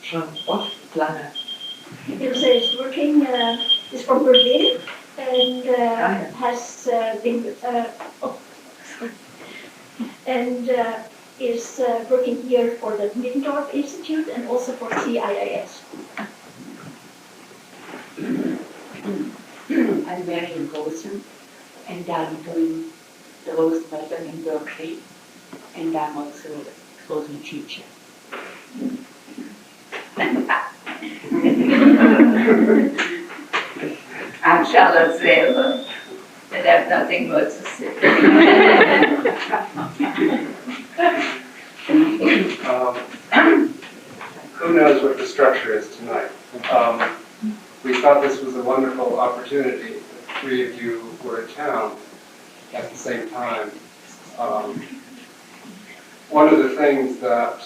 schon oft lange. Ilse is working, is from Berlin, and has been is working here for the Middendorf Institute and also for CIIS. I'm Marion Rosen, and I'm doing the Rosen Method in Berkeley, and I'm also a Rosen teacher. I'm Charlotte Selver, and I have nothing more to say. Who knows what the structure is tonight? We thought this was a wonderful opportunity. The three of you were in town at the same time. One of the things that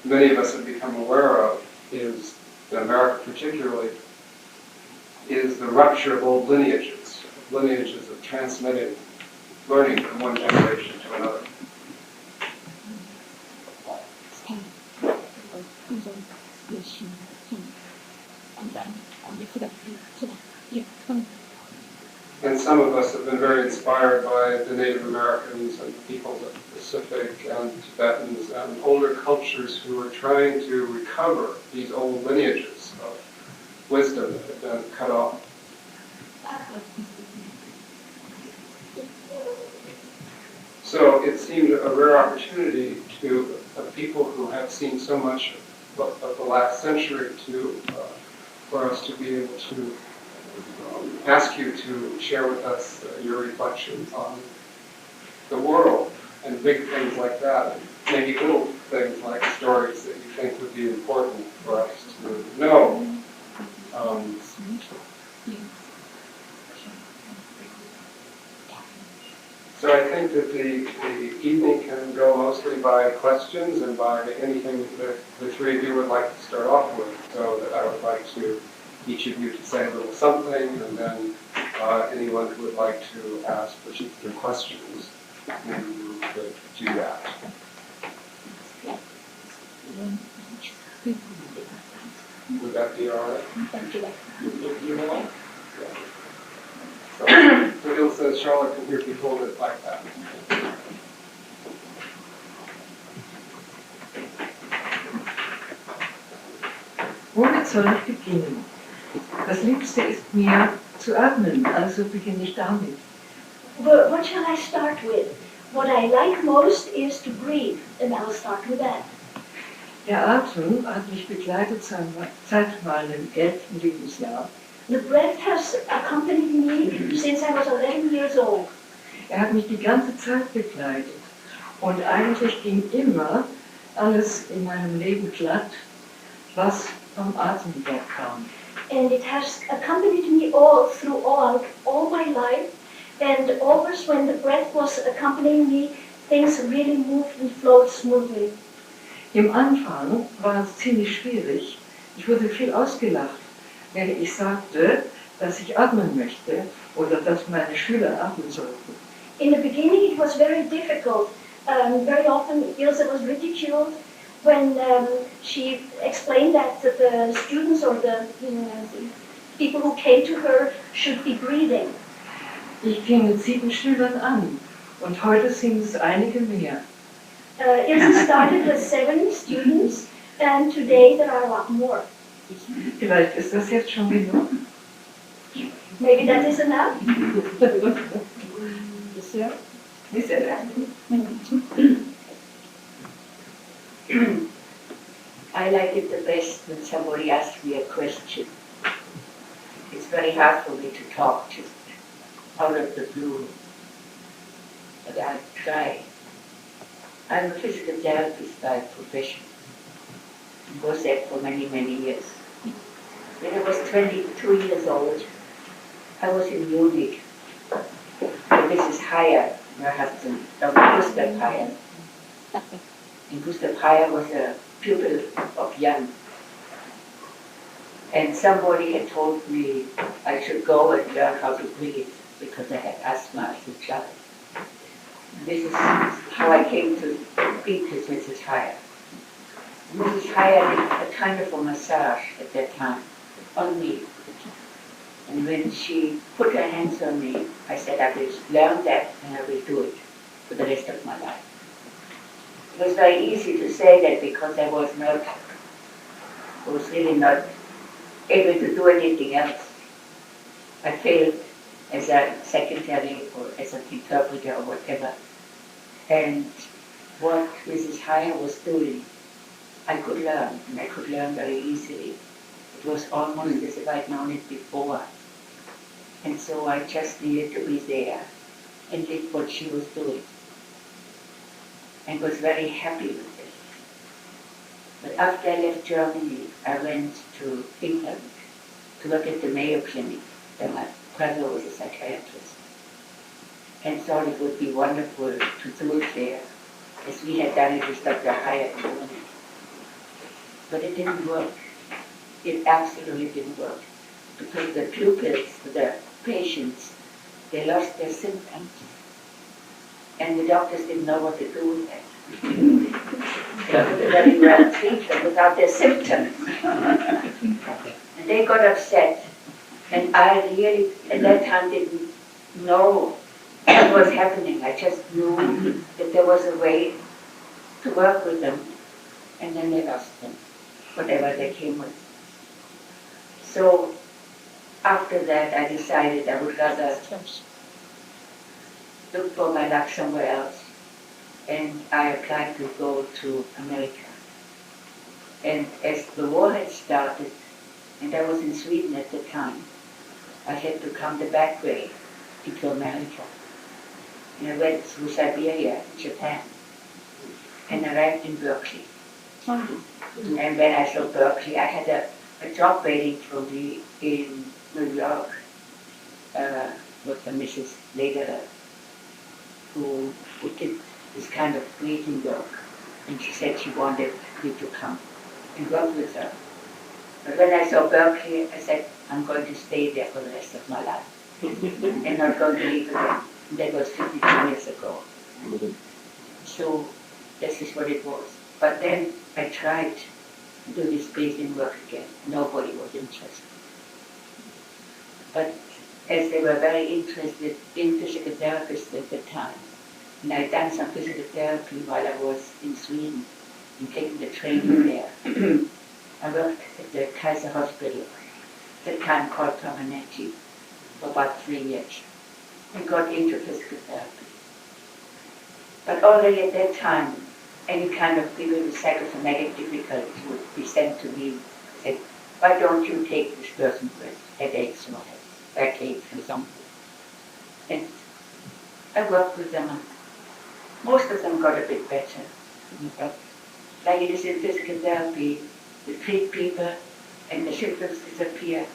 many of us have become aware of is, in America particularly, is the rupture of old lineages of transmitting learning from one generation to another. And some of us have been very inspired by the Native Americans and the peoples of the Pacific and Tibetans and older cultures who are trying to recover these old lineages of wisdom that have been cut off. So it seemed a rare opportunity to people who have seen so much of the last century for us to be able to ask you to share with us your reflections on the world and big things like that, and maybe little things like stories that you think would be important for us to know. So I think that the evening can go mostly by questions and by anything that the three of you would like to start off with. So that I would like each of you to say a little something, and then anyone who would like to ask particular questions, maybe you could do that. Would that be all right? So Bill says Charlotte can hear people hold it like that. Womit soll ich beginnen? Das Liebste ist mir zu atmen, also beginne ich damit. Well, what shall I start with? What I like most is to breathe, and I'll start with that. Der Atem hat mich begleitet seit meinem 11. Lebensjahr. The breath has accompanied me since I was 11 years old. Hat mich die ganze Zeit begleitet. Und eigentlich ging immer alles in meinem Leben glatt, was vom Atem kam. And it has accompanied me throughout all my life. And always when the breath was accompanying me, things really moved and flowed smoothly. Im Anfang war es ziemlich schwierig. Ich wurde viel ausgelacht, wenn ich sagte, dass ich atmen möchte oder dass meine Schüler atmen sollten. In the beginning it was very difficult. Very often Ilse was ridiculed when she explained that the students or the people who came to her should be breathing. Ich fing mit 7 Schülern an und heute sind es einige mehr. Ilse started with 7 students and today there are a lot more. Vielleicht ist das jetzt schon genug. Maybe that is enough. I like it the best when somebody asks me a question. It's very hard for me to talk just out of the blue, but I'll try. I'm a physical therapist by profession. I was that for many, many years. When I was 22 years old, I was in Munich. And Mrs. Heyer, my husband, Gustav Heyer. And Gustav Heyer was a pupil of Jan. And somebody had told me I should go and learn how to breathe because I had asthma as a child. This is how I came to speak with Mrs. Heyer. Mrs. hired a kind of a massage at that time on me. And when she put her hands on me, I said, I will learn that and I will do it for the rest of my life. It was very easy to say that because I was really not able to do anything else. I failed as a secretary or as an interpreter or whatever. And what Mrs. Heyer was doing, I could learn, and I could learn very easily. It was almost as if I'd known it before. And so I just needed to be there and did what she was doing. And was very happy with it. But after I left Germany, I went to England to work at the Mayo Clinic, where my brother was a psychiatrist. And thought it would be wonderful to do it there, as we had done it with Dr. Heyer in Germany. But it didn't work. It absolutely didn't work. Because the pupils, the patients, they lost their symptoms. And the doctors didn't know what to do with that. They could very well treat them without their symptoms. And they got upset. And I really, at that time, didn't know what was happening. I just knew that there was a way to work with them. And then they lost them, whatever they came with. So after that, I decided I would rather look for my luck somewhere else. And I applied to go to America. And as the war had started, and I was in Sweden at the time, I had to come the back way into America. And I went through Siberia, Japan, and arrived in Berkeley. And when I saw Berkeley, I had a job waiting for me in New York with a Mrs. Lederer, who did this kind of greeting work. And she said she wanted me to come and work with her. But when I saw Berkeley, I said, I'm going to stay there for the rest of my life and not going to leave again. And that was 52 years ago. So this is what it was. But then I tried to do this greeting work again. Nobody was interested. But as they were very interested in physical therapists at the time, and I'd done some physical therapy while I was in Sweden and taking the training there. I worked at the Kaiser Hospital, at the time called Permanenti, for about 3 years, and got into physical therapy. But already at that time, any kind of people with psychosomatic difficulties would be sent to me and said, why don't you take this person with headaches or backaches or something? And I worked with them. Most of them got a bit better. But like it is in physical therapy, you treat people and the symptoms disappear,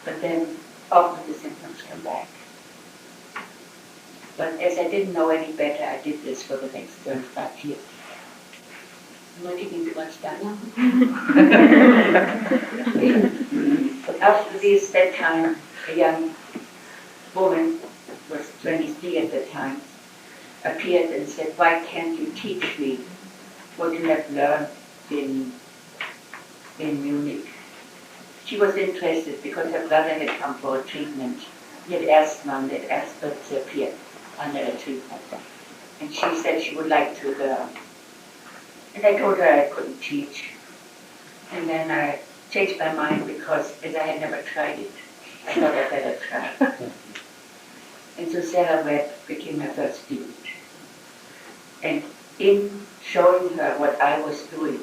but then often the symptoms come back. But as I didn't know any better, I did this for the next 35 years. I'm not taking too much time. But after this, that time, a young woman, was 23 at the time, appeared and said, why can't you teach me what you have learned in Munich? She was interested because her brother had come for a treatment. He had asthma and that asthma disappeared under a treatment. And she said she would like to learn. And I told her I couldn't teach. And then I changed my mind because as I had never tried it, I thought I'd better try. And so Selver became my first student. And in showing her what I was doing,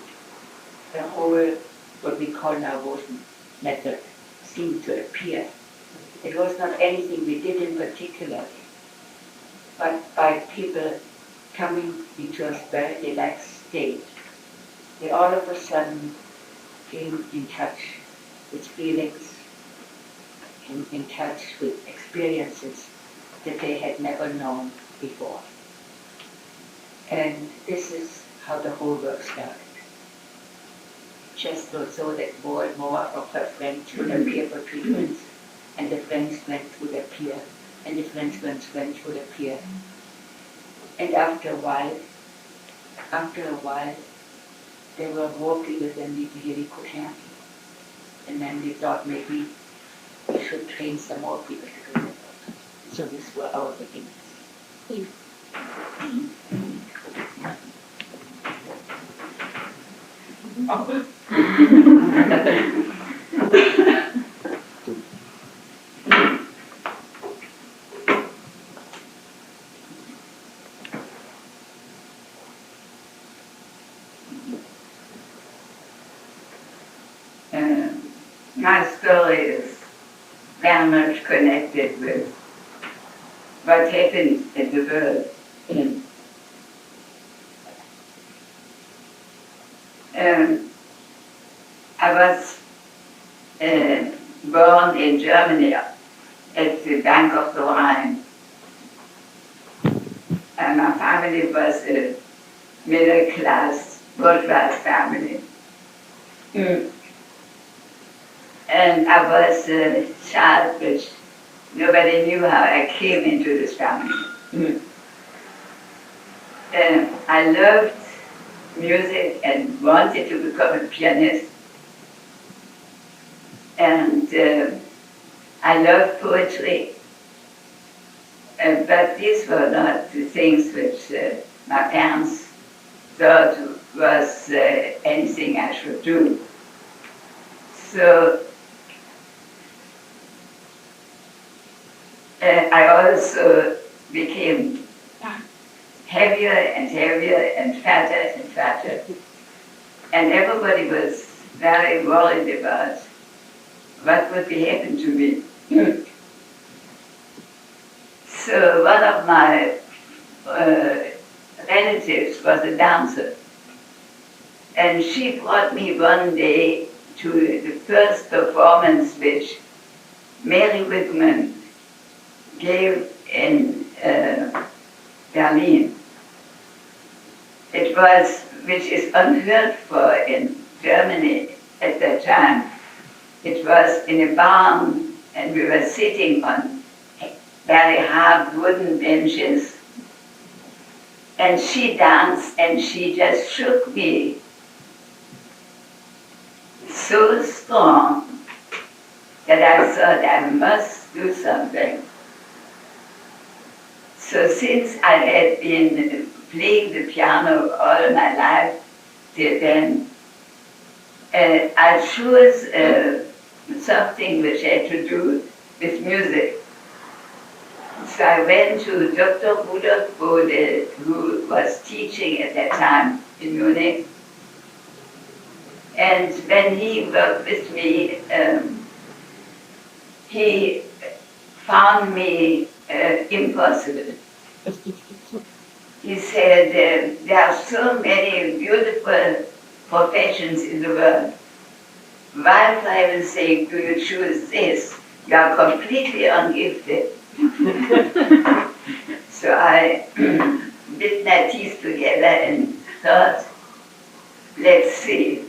the whole, what we call now Rosen method, seemed to appear. It was not anything we did in particular, but by people coming into a very relaxed state, they all of a sudden came in touch with feelings, in touch with experiences that they had never known before. And this is how the whole work started. Just so that more and more of her friends would appear for treatments, and the friends' friends would appear, and the friends' friends would appear. And after a while, They were more people than we really could handle. And then we thought maybe we should train some more people to do it. So these were our beginnings. My story is very much connected with what happened in the world. I was born in Germany at the bank of the Rhine. And my family was a middle-class, bourgeois family. And I was a child which nobody knew how I came into this family. I loved music and wanted to become a pianist. And I loved poetry. But these were not the things which my parents thought was anything I should do. So I also became heavier and heavier and fatter and fatter. And everybody was very worried about what would be happen to me. So one of my relatives was a dancer. And she brought me one day to the first performance which Mary Whitman gave in Berlin. It was, which is unheard for in Germany at that time. It was in a barn, and we were sitting on very hard wooden benches. And she danced, and she just shook me so strong that I thought I must do something. So since I had been playing the piano all my life till then, I chose something which had to do with music. So I went to Dr. Rudolf Bode, who was teaching at that time in Munich. And when he worked with me, he found me impossible. He said, there are so many beautiful professions in the world. Why, for heaven's sake, do you choose this? You are completely ungifted. So I bit my teeth together and thought, let's see.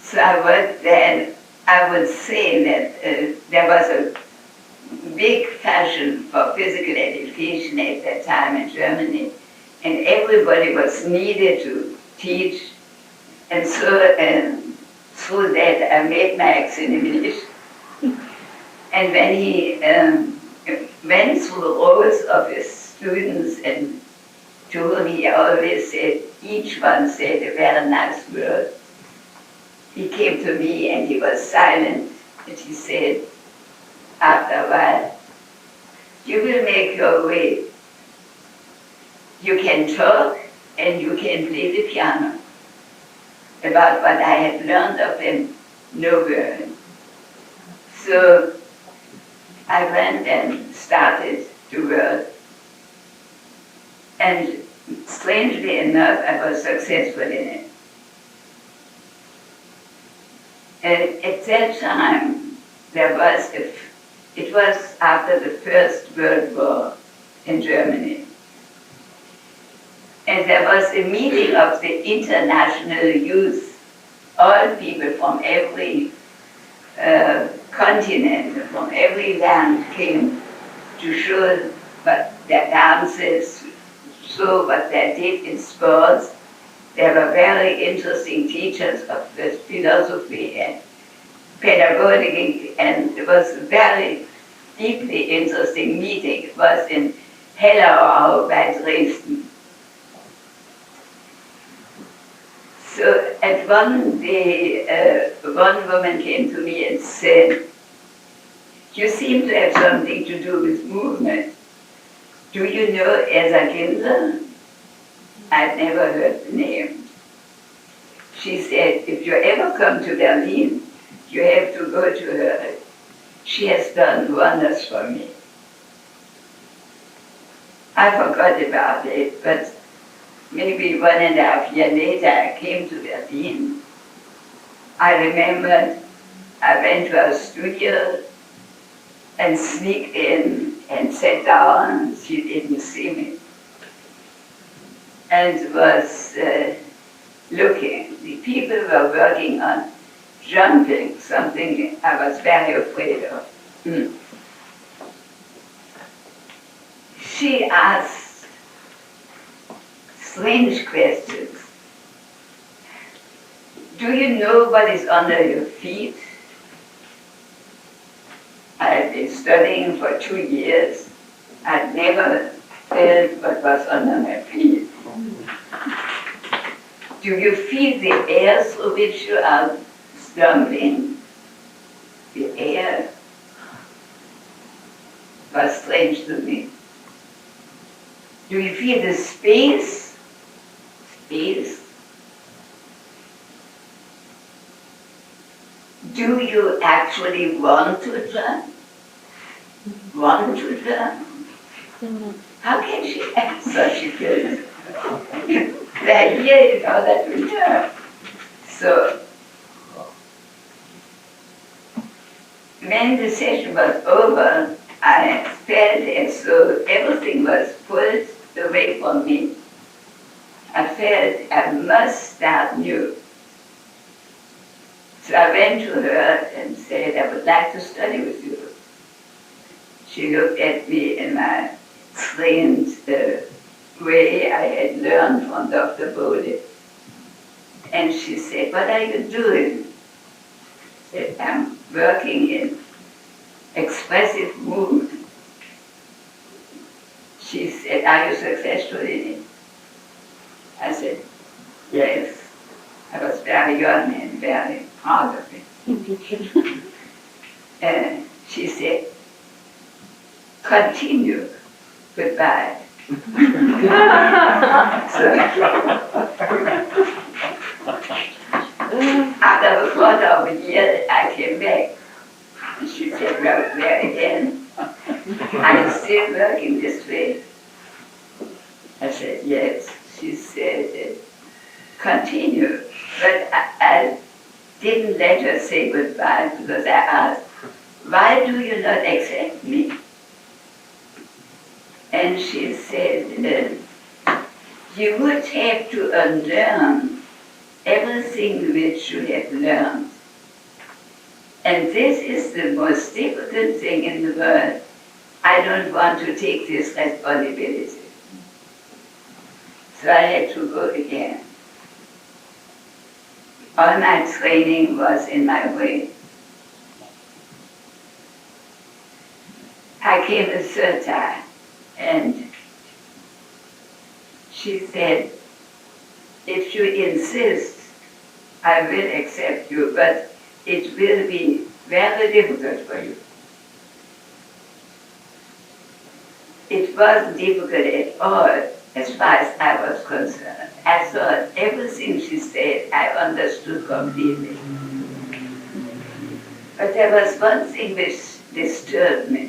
So I worked there, and I would say that there was a big fashion for physical education at that time in Germany, and everybody was needed to teach. And so through that I made my examination. And when he went through the rows of his students, and to whom he always said, each one said a very nice word, he came to me and he was silent, and he said, after a while, you will make your way. You can talk and you can play the piano. About what I had learned of him, no word. So I went and started to work. And strangely enough, I was successful in it. And at that time, it was after the First World War in Germany. And there was a meeting of the international youth. All people from every continent, from every land came to show their dances, saw what they did in sports. They were very interesting teachers of the philosophy and pedagogy, and it was a very deeply interesting meeting. It was in Hellerau by Dresden. So at one day, one woman came to me and said, "You seem to have something to do with movement. Do you know Elsa Ginsler?" I'd never heard the name. She said, "If you ever come to Berlin, you have to go to her. She has done wonders for me." I forgot about it, but maybe 1.5 years later I came to Berlin. I remember I went to her studio and sneaked in and sat down. She didn't see me. And was looking. The people were working on jumping, something I was very afraid of. She asked strange questions. "Do you know what is under your feet?" I'd been studying for 2 years. I'd never felt what was under my feet. "Do you feel the air through which you are stumbling?" The air was strange to me. "Do you feel the space?" Space. "Do you actually want to jump?" Want to jump? How can she ask such a question? They're here in order to jump. So, when the session was over, I felt as though everything was pulled away from me. I felt I must start new. So I went to her and said, "I would like to study with you." She looked at me in my trained way I had learned from Dr. Bode. And she said, "What are you doing?" I said, "I'm working in expressive movement." She said, "Are you successful in it?" I said, "Yes." I was very young and very proud of it. And she said, "Continue. Goodbye." So, after a quarter of a year, I came back. And she said, "Well, there again. Are you still working this way?" I said, "Yes." She said, "Continue." But I didn't let her say goodbye because I asked, "Why do you not accept me?" And she said, "You would have to unlearn everything which you have learned. And this is the most difficult thing in the world. I don't want to take this responsibility." So I had to go again. All my training was in my way. I came a third time, and she said, "If you insist, I will accept you, but it will be very difficult for you." It wasn't difficult at all as far as I was concerned. I thought everything she said I understood completely. But there was one thing which disturbed me.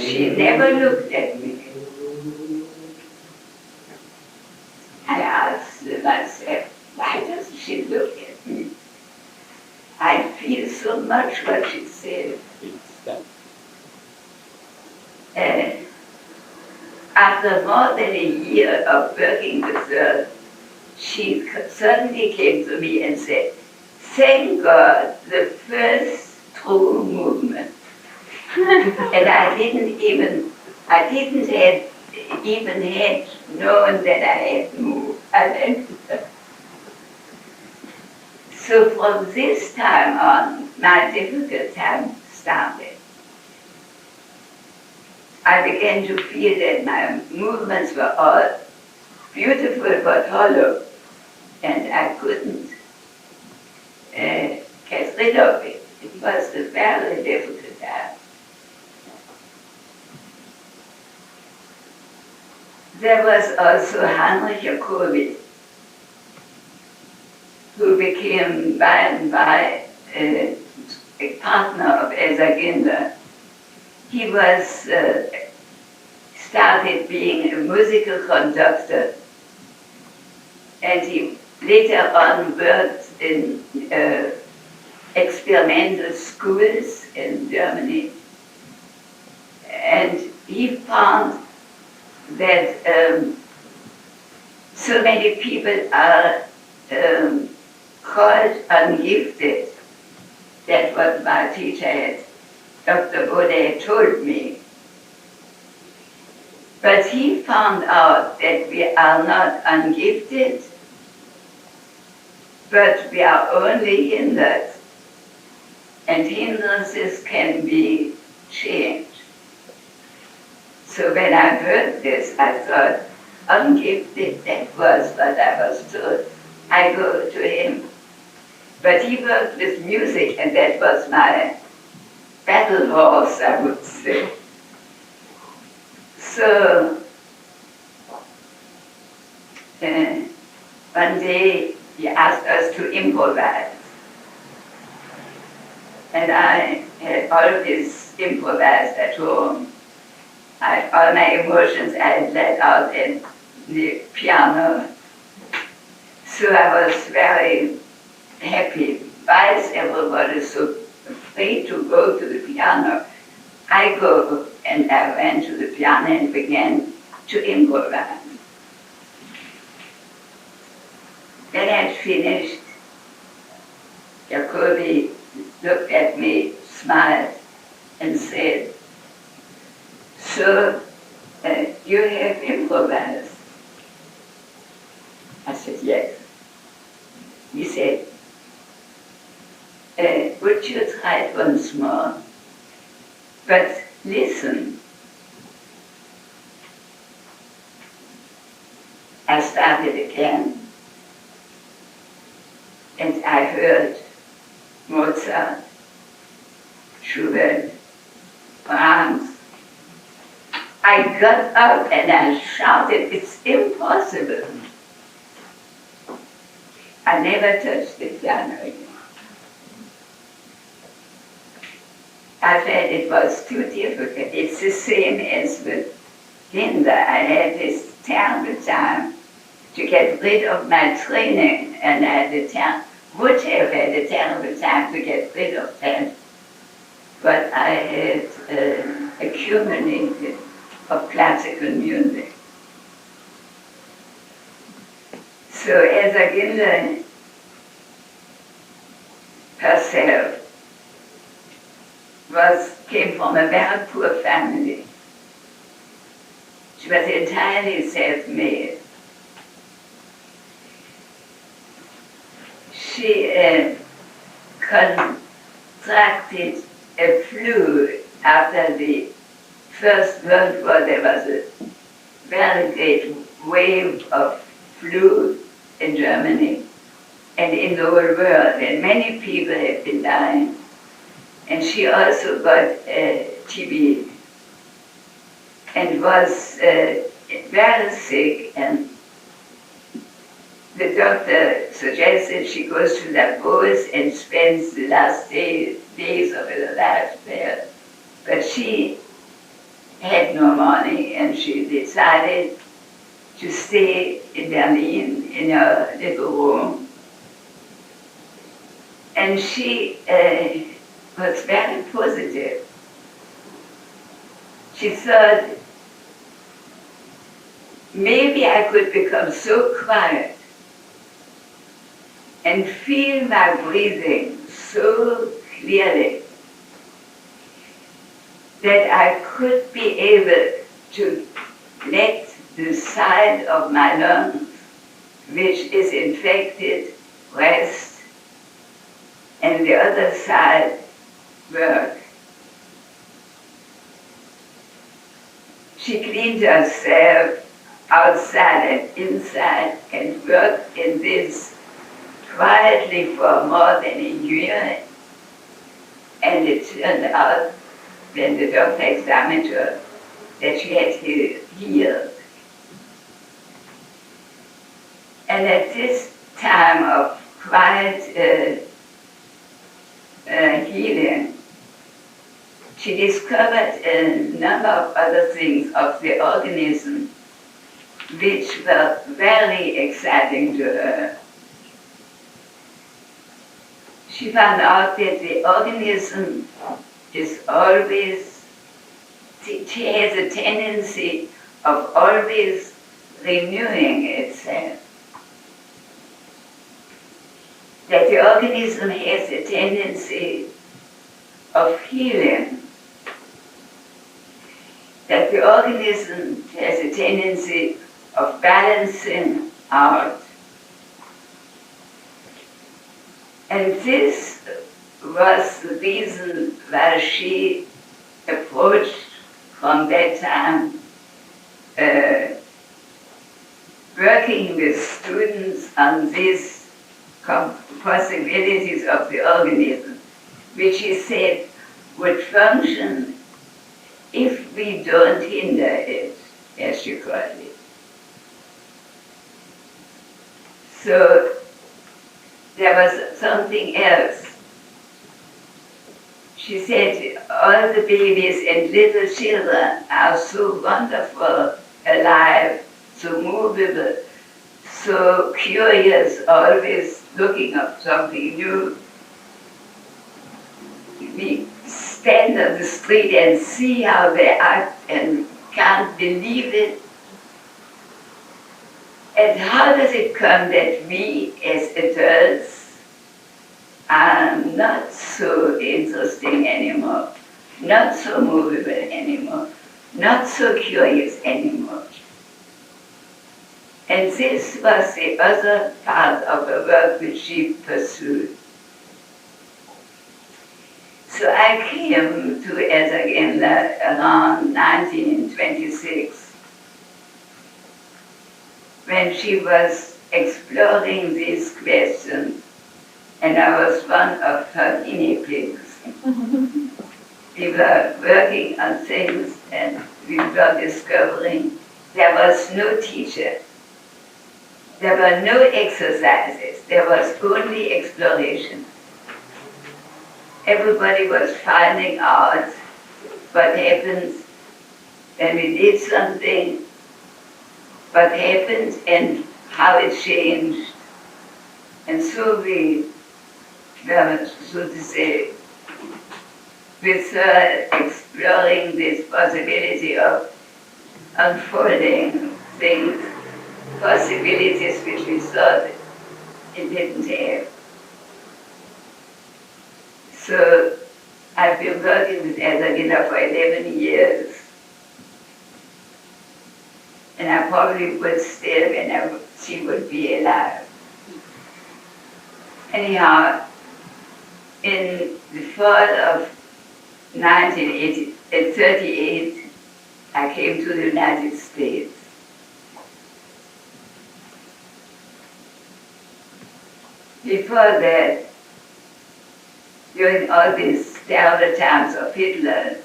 She never looked at me. I asked myself, why doesn't she look at me? I feel so much what she said. After more than a year of working with her, she suddenly came to me and said, "Thank God, the first true movement." And I didn't have even had known that I had moved. So from this time on, my difficult time started. I began to feel that my movements were all beautiful but hollow, and I couldn't get rid of it. It was a very difficult time. There was also Heinrich Jacobi, who became by and by a partner of Elsa Ginder. He was started being a musical conductor, and he later on worked in experimental schools in Germany. And he found that so many people are called ungifted. That's what my teacher had, Dr. Bode, told me. But he found out that we are not ungifted, but we are only hindered. And hindrances can be changed. So when I heard this, I thought, ungifted, that was what I was told. I go to him. But he worked with music, and that was my battle horse, I would say. So one day he asked us to improvise. And I had always improvised at home. All my emotions I had let out in the piano. So I was very happy. Why is everybody so afraid to go to the piano? I go, and I went to the piano and began to improvise. When I had finished, Jacobi looked at me, smiled, and said, "So, you have improvised?" I said, "Yes." He said, "Would you try it once more? But listen." I started again, and I heard Mozart, Schubert, Brahms. I got up and I shouted, "It's impossible." I never touched the piano again. I felt it was too difficult. It's the same as with Hinder. I had this terrible time to get rid of my training, and I would have had a terrible time to get rid of that. But I had accumulated of classical music. So Elsa Ginder herself came from a very poor family. She was entirely self-made. She contracted a flu after the First World War. There was a very great wave of flu in Germany and in the whole world, and many people have been dying. And she also got TB and was very sick, and the doctor suggested she goes to Davos and spends the last days of her life there. But she had no money, and she decided to stay in Berlin in her little room. And she was very positive. She thought, maybe I could become so quiet and feel my breathing so clearly that I could be able to let the side of my lungs, which is infected, rest, and the other side work. She cleaned herself outside and inside and worked in this quietly for more than a year. And it turned out, when the doctor examined her, that she had healed. And at this time of quiet healing, she discovered a number of other things of the organism which were very exciting to her. She found out that the organism is always, she has a tendency of always renewing itself. That the organism has a tendency of healing. That the organism has a tendency of balancing out. And this was the reason why she approached from that time working with students on these possibilities of the organism, which she said would function if we don't hinder it, as she called it. So there was something else. She said, all the babies and little children are so wonderful, alive, so movable, so curious, always looking up something new. We stand on the street and see how they act and can't believe it. And how does it come that we as adults are not so interesting anymore, not so movable anymore, not so curious anymore? And this was the other part of the work which she pursued. So I came to Erzaginla around 1926, when she was exploring these questions, and I was one of her guinea pigs. We were working on things and we were discovering there was no teacher. There were no exercises. There was only exploration. Everybody was finding out what happens when we did something, what happened and how it changed. And so we were, so to say, with her exploring this possibility of unfolding things, possibilities which we thought it didn't have. So I've been working with Erzaginla for 11 years. And I probably would still when she would be alive. Anyhow, in the fall of 1938, I came to the United States. Before that, during all these terrible times of Hitler,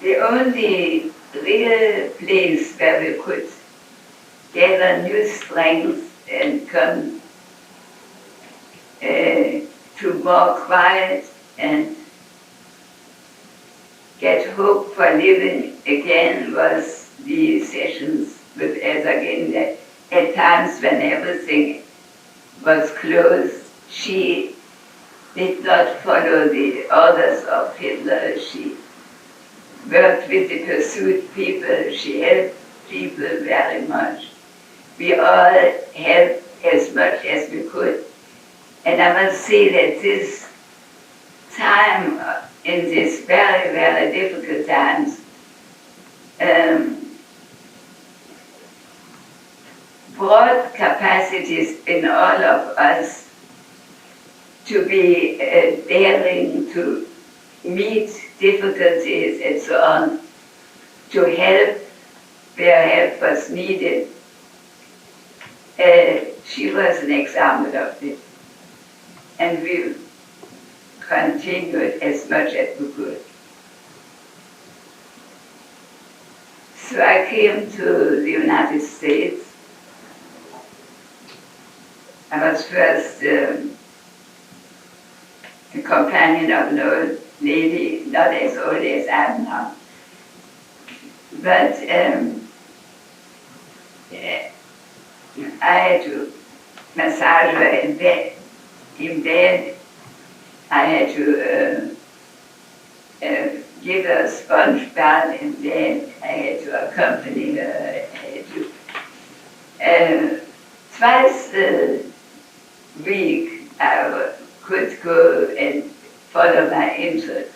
the only real place where we could gather new strength and come to more quiet and get hope for living again was the sessions with Erzaginla. At times when everything was closed, she did not follow the orders of Hitler. She worked with the pursued people. She helped people very much. We all helped as much as we could. And I must say that this time, in these very, very difficult times, broad capacities in all of us to be daring to meet difficulties and so on, to help where help was needed. She was an example of it. And we continued as much as we could. So I came to the United States. I was first a companion of an old lady, not as old as I am now. But I had to massage her in bed. I had to give her a sponge bath in bed. I had to accompany her. I had to twice a week I could go and follow my interest.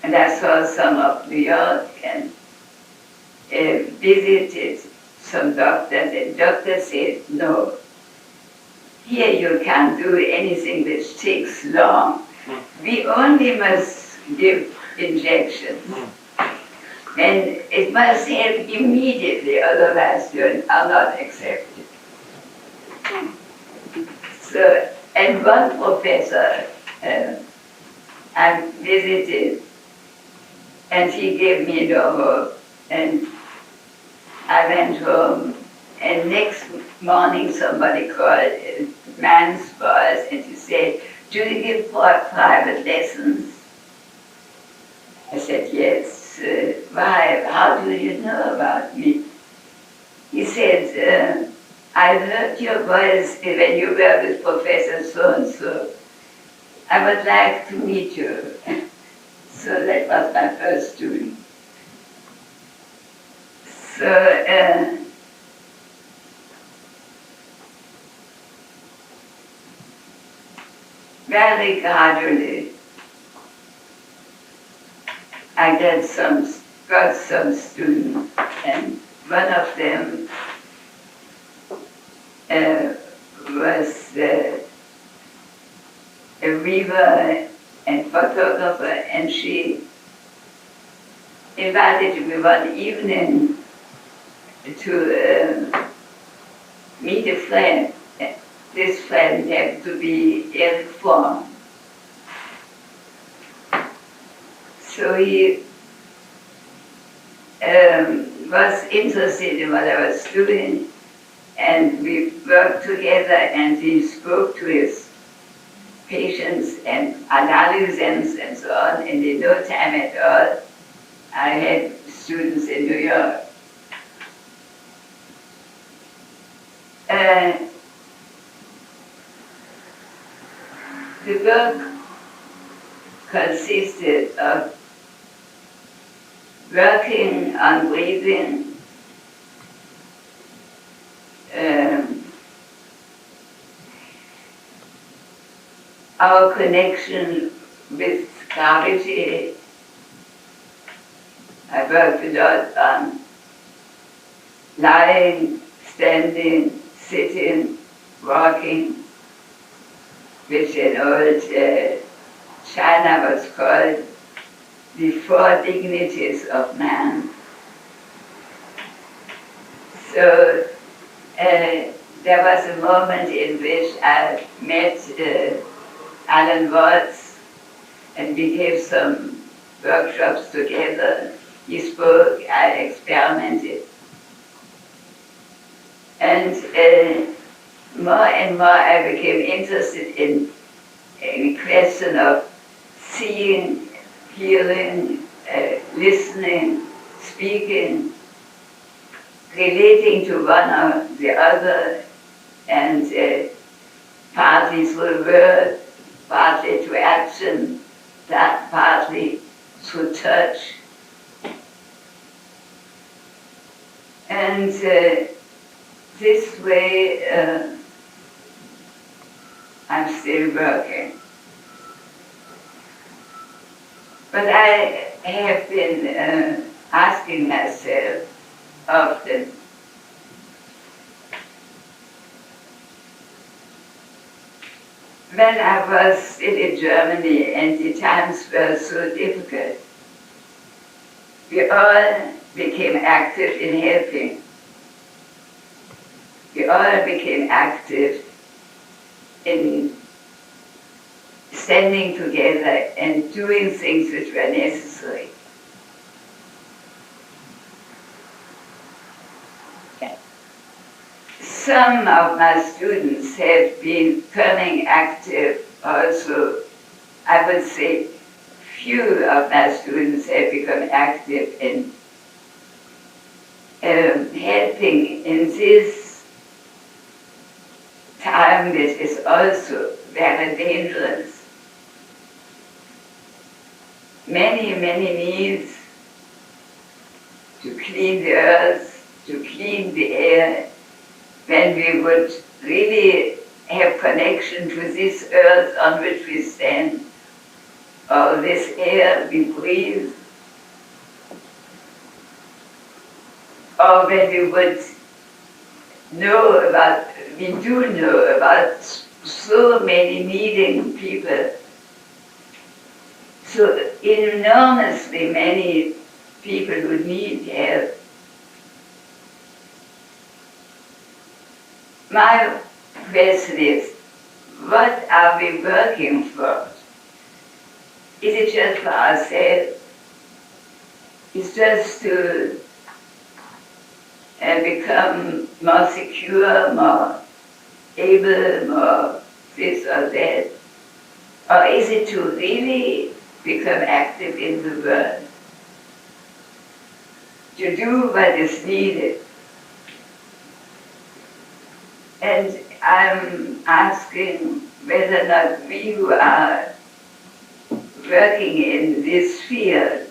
And I saw some of New York and visited some doctors, and doctors said, no, here you can't do anything which takes long. We only must give injections. And it must help immediately, otherwise you are not accepted. So, and one professor I visited, and he gave me no hope, and I went home, and next morning somebody called a man's voice, and he said, do you give private lessons? I said, yes. Why? How do you know about me? He said, I heard your voice when you were with Professor so-and-so. I would like to meet you. So that was my first student. So, very gradually, I got some students, and one of them was a weaver and photographer, and she invited me one evening to meet a friend. This friend had to be ill-informed. So he was interested in what I was doing, and we worked together, and he spoke to his patients and analyses and so on, and in no time at all, I had students in New York. The work consisted of working on breathing, our connection with gravity. I worked a lot on lying, standing, sitting, walking, which in old China was called the four dignities of man. So there was a moment in which I met Alan Watts, and we gave some workshops together. He spoke, I experimented. And more and more I became interested in the question of seeing, hearing, listening, speaking, relating to one or the other, and partly through word, partly to action, that partly through touch. And this way I'm still working. But I have been asking myself often, when I was still in Germany and the times were so difficult, we all became active in helping. We all became active in standing together and doing things which were necessary. Some of my students have been becoming active also. I would say few of my students have become active in helping in this time which is also very dangerous. Many needs to clean the earth, to clean the air, when we would really have connection to this earth on which we stand, or this air we breathe, or when we would know about, we do know about so many needing people, so enormously many people who need help. My question is, what are we working for? Is it just for ourselves? It's just to become more secure, more able, more this or that? Or is it to really become active in the world? To do what is needed? And I'm asking whether or not we who are working in this field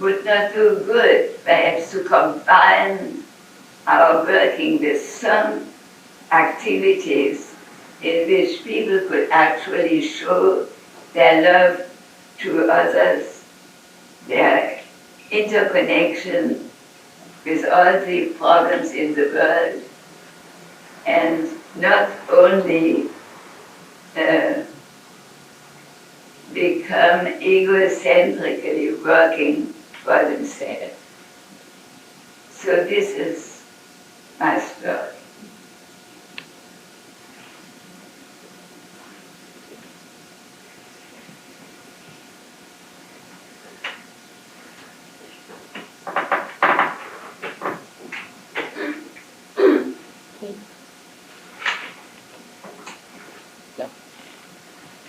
would not do good, perhaps to combine our working with some activities in which people could actually show their love to others, their interconnection with all the problems in the world, and not only become egocentrically working for themselves. So this is my story.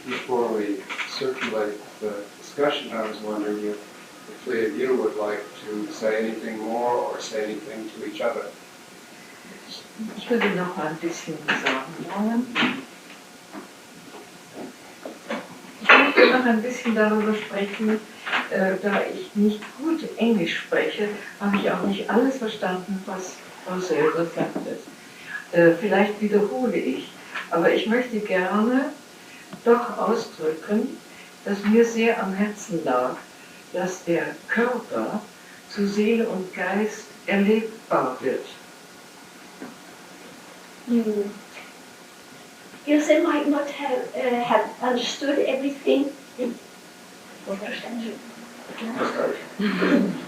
Before we circulate the discussion, I was wondering if the three of you would like to say anything more or say anything to each other. Ich würde noch ein bisschen sagen wollen. Ich möchte noch ein bisschen darüber sprechen, da ich nicht gut Englisch spreche, habe ich auch nicht alles verstanden, was Frau Selver sagte. Vielleicht wiederhole ich, aber ich möchte gerne doch ausdrücken, dass mir sehr am Herzen lag, dass der Körper zu Seele und Geist erlebbar wird. Ilse might not have understood everything.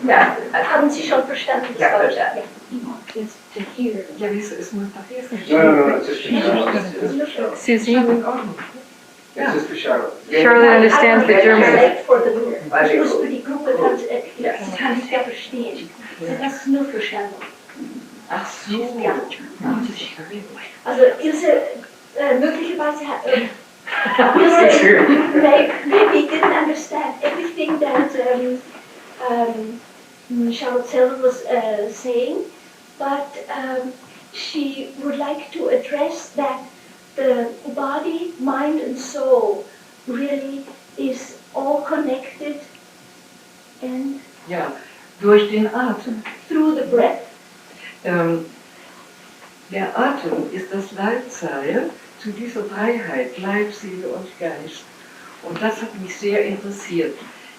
Ja, haben Sie schon verstanden? Ja, verstanden. Ja, wieso, es muss doch jetzt nicht. No, it's just Charlotte. Susie, It's just for Charlotte. Charlotte understands the German. Ich muss für die Gruppe kann ich ja verstehen. Das ist nur für Charlotte. Ach so. Ja. Also Ilse, möglicherweise hat Ilse maybe didn't understand everything that Charlotte Selver was saying, but she would like to address that the body, mind and soul really is all connected and Ja, durch den Atem. through the breath. Der Atem ist das Leitseil zu dieser Dreiheit, Leib, Seele und Geist. Und das hat mich sehr interessiert.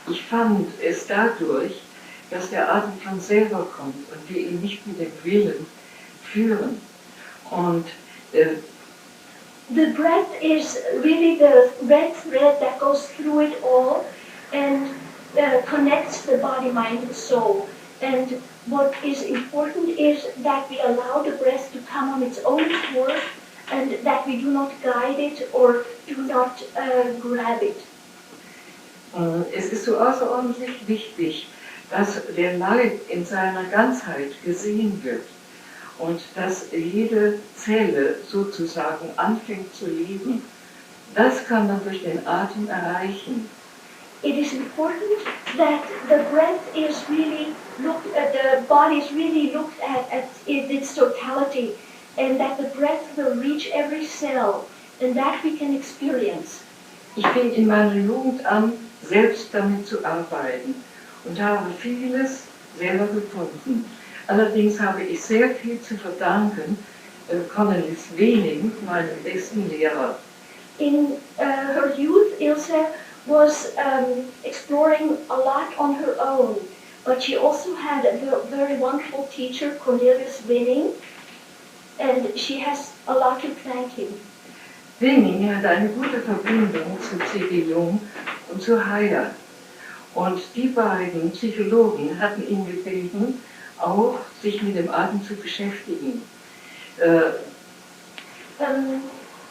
Ich fand es dadurch, dass der Atem von selber kommt und wir ihn nicht mit dem Willen führen. Und the breath is really the red thread that goes through it all and connects the body, mind, and soul. And what is important is that we allow the breath to come on its own accord and that we do not guide it or do not grab it. Es ist so außerordentlich wichtig, dass der Leib in seiner Ganzheit gesehen wird und dass jede Zelle sozusagen anfängt zu leben. Das kann man durch den Atem erreichen. It is important that the breath is really looked at, the body is really looked at in its totality, and that the breath will reach every cell, and that we can experience. Ich fing in meiner Jugend an, selbst damit zu arbeiten und habe vieles selber gefunden. Allerdings habe ich sehr viel zu verdanken Cornelis Wening, meinem besten Lehrer. In her youth, Ilse was exploring a lot on her own, but she also had a very wonderful teacher, Cornelius Winning, and she has a lot to thank him. Wening hatte eine gute Verbindung zu C.G. Jung und zu Heyer. Und die beiden Psychologen hatten ihn gebeten, auch sich mit dem Atem zu beschäftigen.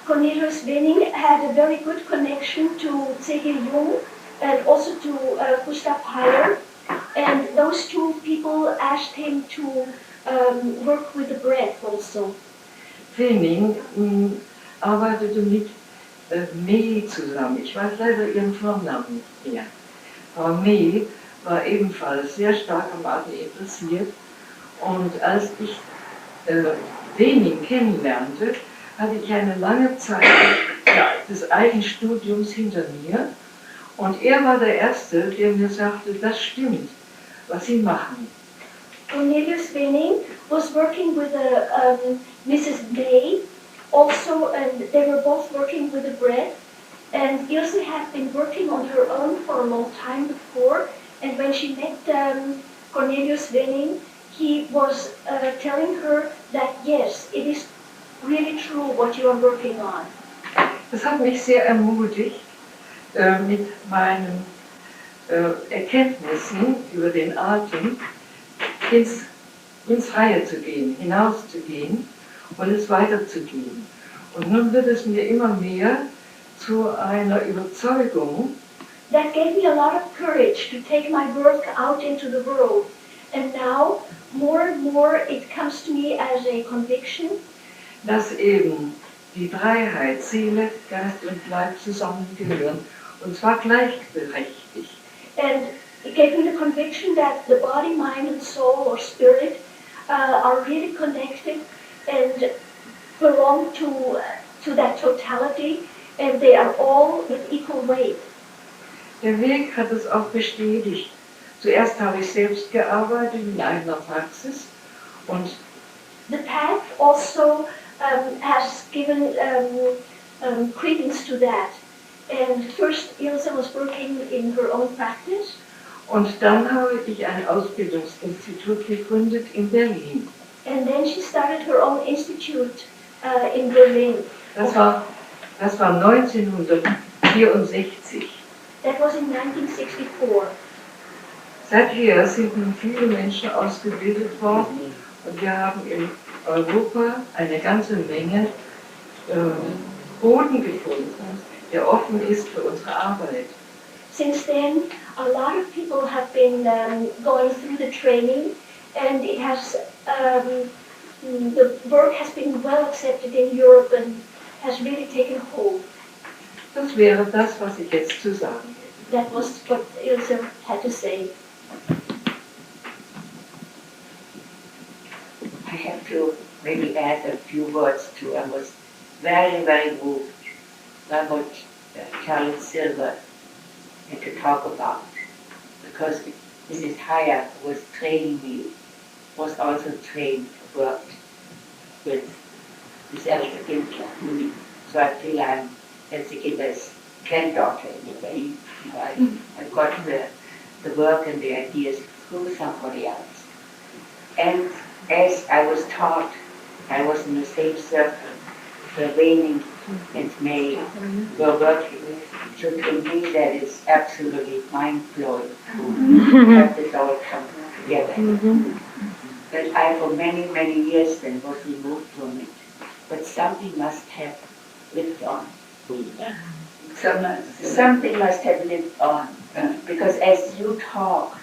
Cornelius Winning had a very good connection to C.G. Jung and also to Gustav Heyer, and those two people asked him to work with the breath also. Wening arbeitete mit May zusammen. Ich weiß leider ihren Vornamen nicht mehr. Aber May war ebenfalls sehr stark am Atem interessiert. Und als ich Wening kennenlernte, hatte ich eine lange Zeit des Eigenstudiums hinter mir. Und er war der Erste, der mir sagte, das stimmt, was Sie machen. Cornelius Winning was working with Mrs. May also, and they were both working with the breath. And Ilse had been working on her own for a long time before. And when she met Cornelius Winning, he was telling her that yes, it is really true what you are working on. Das hat mich sehr ermutigt, mit meinen Erkenntnissen über den Atem ins Freie zu gehen, hinauszugehen und es weiterzugehen. Und nun wird es mir immer mehr zu einer Überzeugung. That gave me a lot of courage to take my work out into the world. And now, more and more, it comes to me as a conviction. Dass eben die Dreiheit, Seele, Geist und Leib zusammengehören, und zwar gleichberechtigt. And it gave me the conviction that the body, mind, and soul, or spirit, are really connected and belong to that totality, and they are all with equal weight. Der Weg hat es auch bestätigt. Zuerst habe ich selbst gearbeitet in einer Praxis und the path also has given credence to that. And first, Ilse was working in her own practice. Und dann habe ich ein Ausbildungsinstitut gegründet in Berlin. And then she started her own institute in Berlin. Das war 1964. That was in 1964. Seither sind nun viele Menschen ausgebildet worden und wir haben in Europa eine ganze Menge Boden gefunden, der offen ist für unsere Arbeit. Since then, a lot of people have been going through the training, and it has the work has been well accepted in Europe and has really taken hold. Das wäre das, was ich jetzt zu sagen hätte. That was what Ilse had to say. I have to maybe add a few words too. I was very, very moved by what Charles Selver had to talk about, because Mrs. Heyer was training me, was also trained, worked with this elder Kindler. So I feel I'm Elsie Kindler's granddaughter in a way. I've got the the work and the ideas through somebody else. And as I was taught, I was in the same circle, the Waning and May were working. So to me that is absolutely mind-blowing to have this all come together. But I for many, many years then was removed from it. But something must have lived on. Something must have lived on. Because as you talk,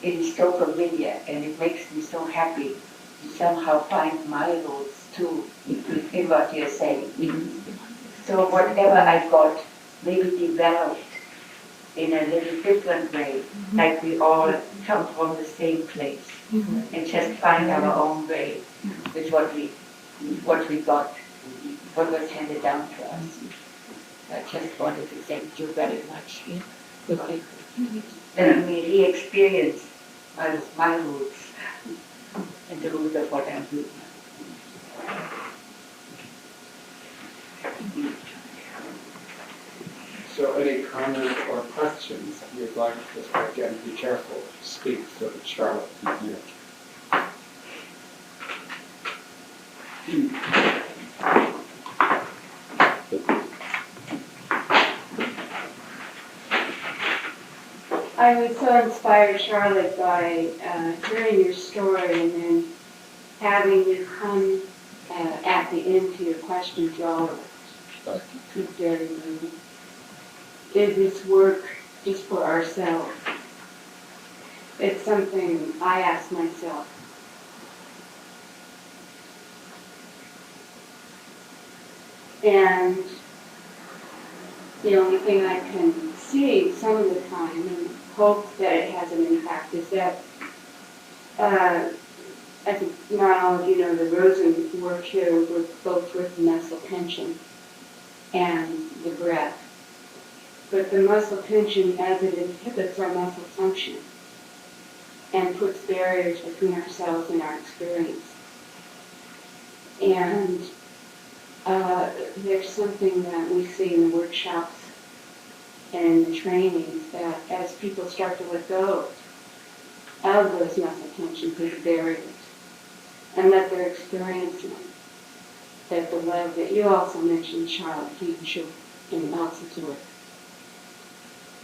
it is so familiar and it makes me so happy to somehow find my roots too in what you're saying. So whatever I got maybe developed in a little different way, like we all come from the same place and just find our own way with what we got, what was handed down to us. I just wanted to thank you very much. Let me re-experience my roots and the roots of what I'm doing. So any comments or questions you'd like to, again, be careful to speak so that Charlotte can hear. I was so inspired, Charlotte, by hearing your story and then having you come at the end to your question to all of us. It's very moving. Is this work just for ourselves? It's something I ask myself. And the only thing I can see some of the time and hope that it has an impact is that I think not all of you know the Rosen work here with both with muscle tension and the breath. But the muscle tension, as it inhibits our muscle function and puts barriers between ourselves and our experience. And there's something that we see in the workshops and the trainings that as people start to let go of those muscle tensions, those barriers, and let their experiencing that the love that you also mentioned, Charlotte, can show in also to it,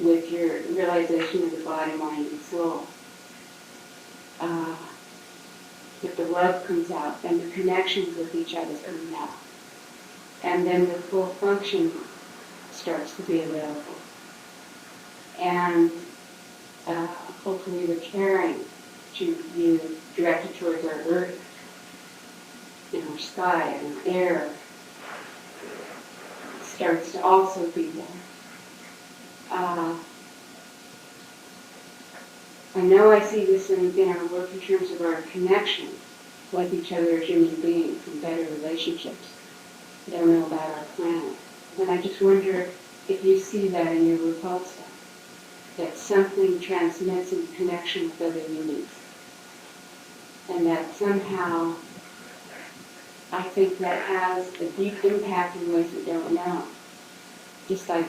with your realization of the body, mind, and soul. That the love comes out and the connections with each other come out. And then the full function starts to be available. And hopefully the caring to be directed towards our earth, and our sky and our air starts to also be there. I know I see this in our work in terms of our connection with each other as human beings and better relationships that I know about our planet. And I just wonder if you see that in your work also, that something transmits in connection with other humans. And that somehow, I think that has a deep impact in ways we don't know. Just like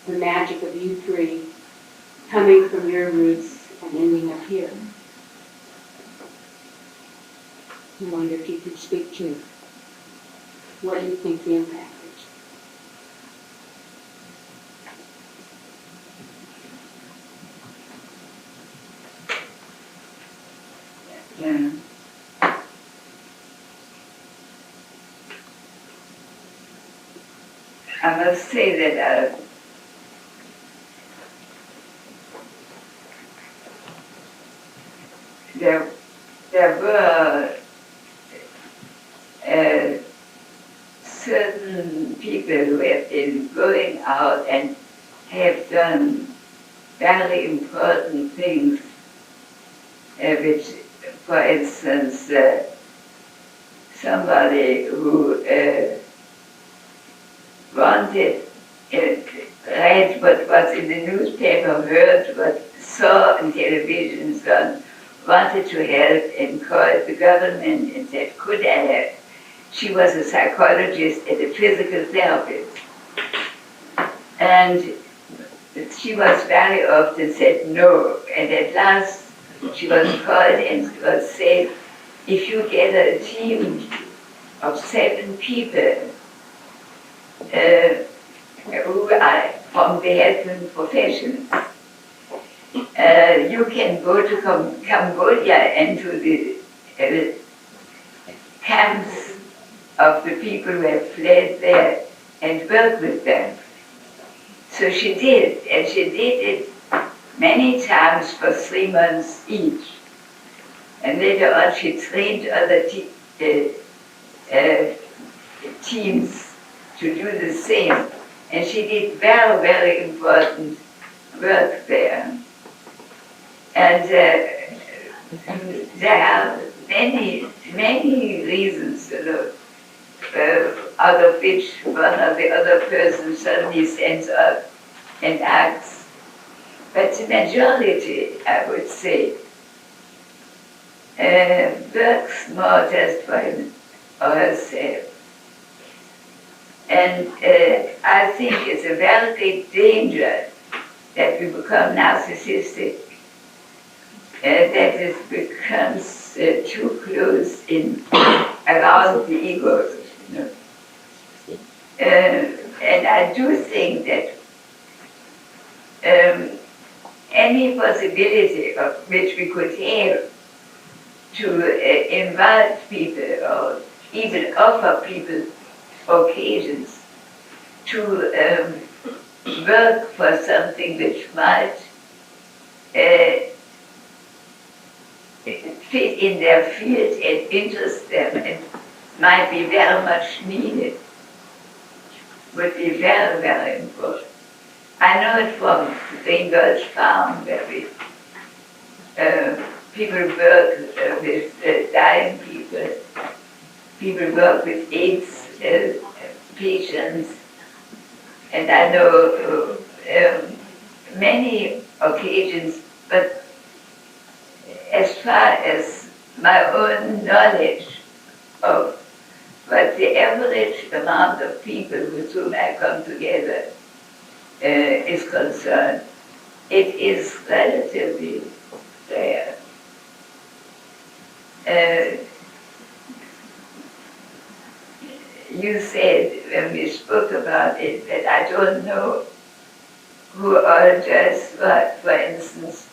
the magic of you three coming from your roots and ending up here. I wonder if you could speak to what you think the impact is. Yeah. I must say that there were certain people who have been going out and have done very important things, which, for instance, somebody who wanted, read what was in the newspaper, heard what saw on television, and so on, wanted to help and called the government and said, could I help? She was a psychologist and a physical therapist. And she was very often said no, and at last she was called and was said, if you get a team of 7 people who are from the health professions, you can go to Cambodia and to the camps of the people who have fled there and work with them. So she did, and she did it many times for 3 months each. And later on she trained other teams to do the same. And she did very, very important work there. And there are many, many reasons, out of which one or the other person suddenly stands up and acts. But the majority, I would say, works more just for him or herself. And I think it's a very big danger that we become narcissistic, that it becomes too close in around the ego. And I do think that any possibility of which we could have to invite people or even offer people occasions to work for something which might fit in their field and interest them and might be very much needed, would be very, very important. I know it from Green Gulch Farm, where people work with dying people, people work with AIDS patients, and I know many occasions, but as far as my own knowledge of what the average amount of people with whom I come together is concerned, it is relatively rare. You said when we spoke about it that I don't know who all just what, for instance,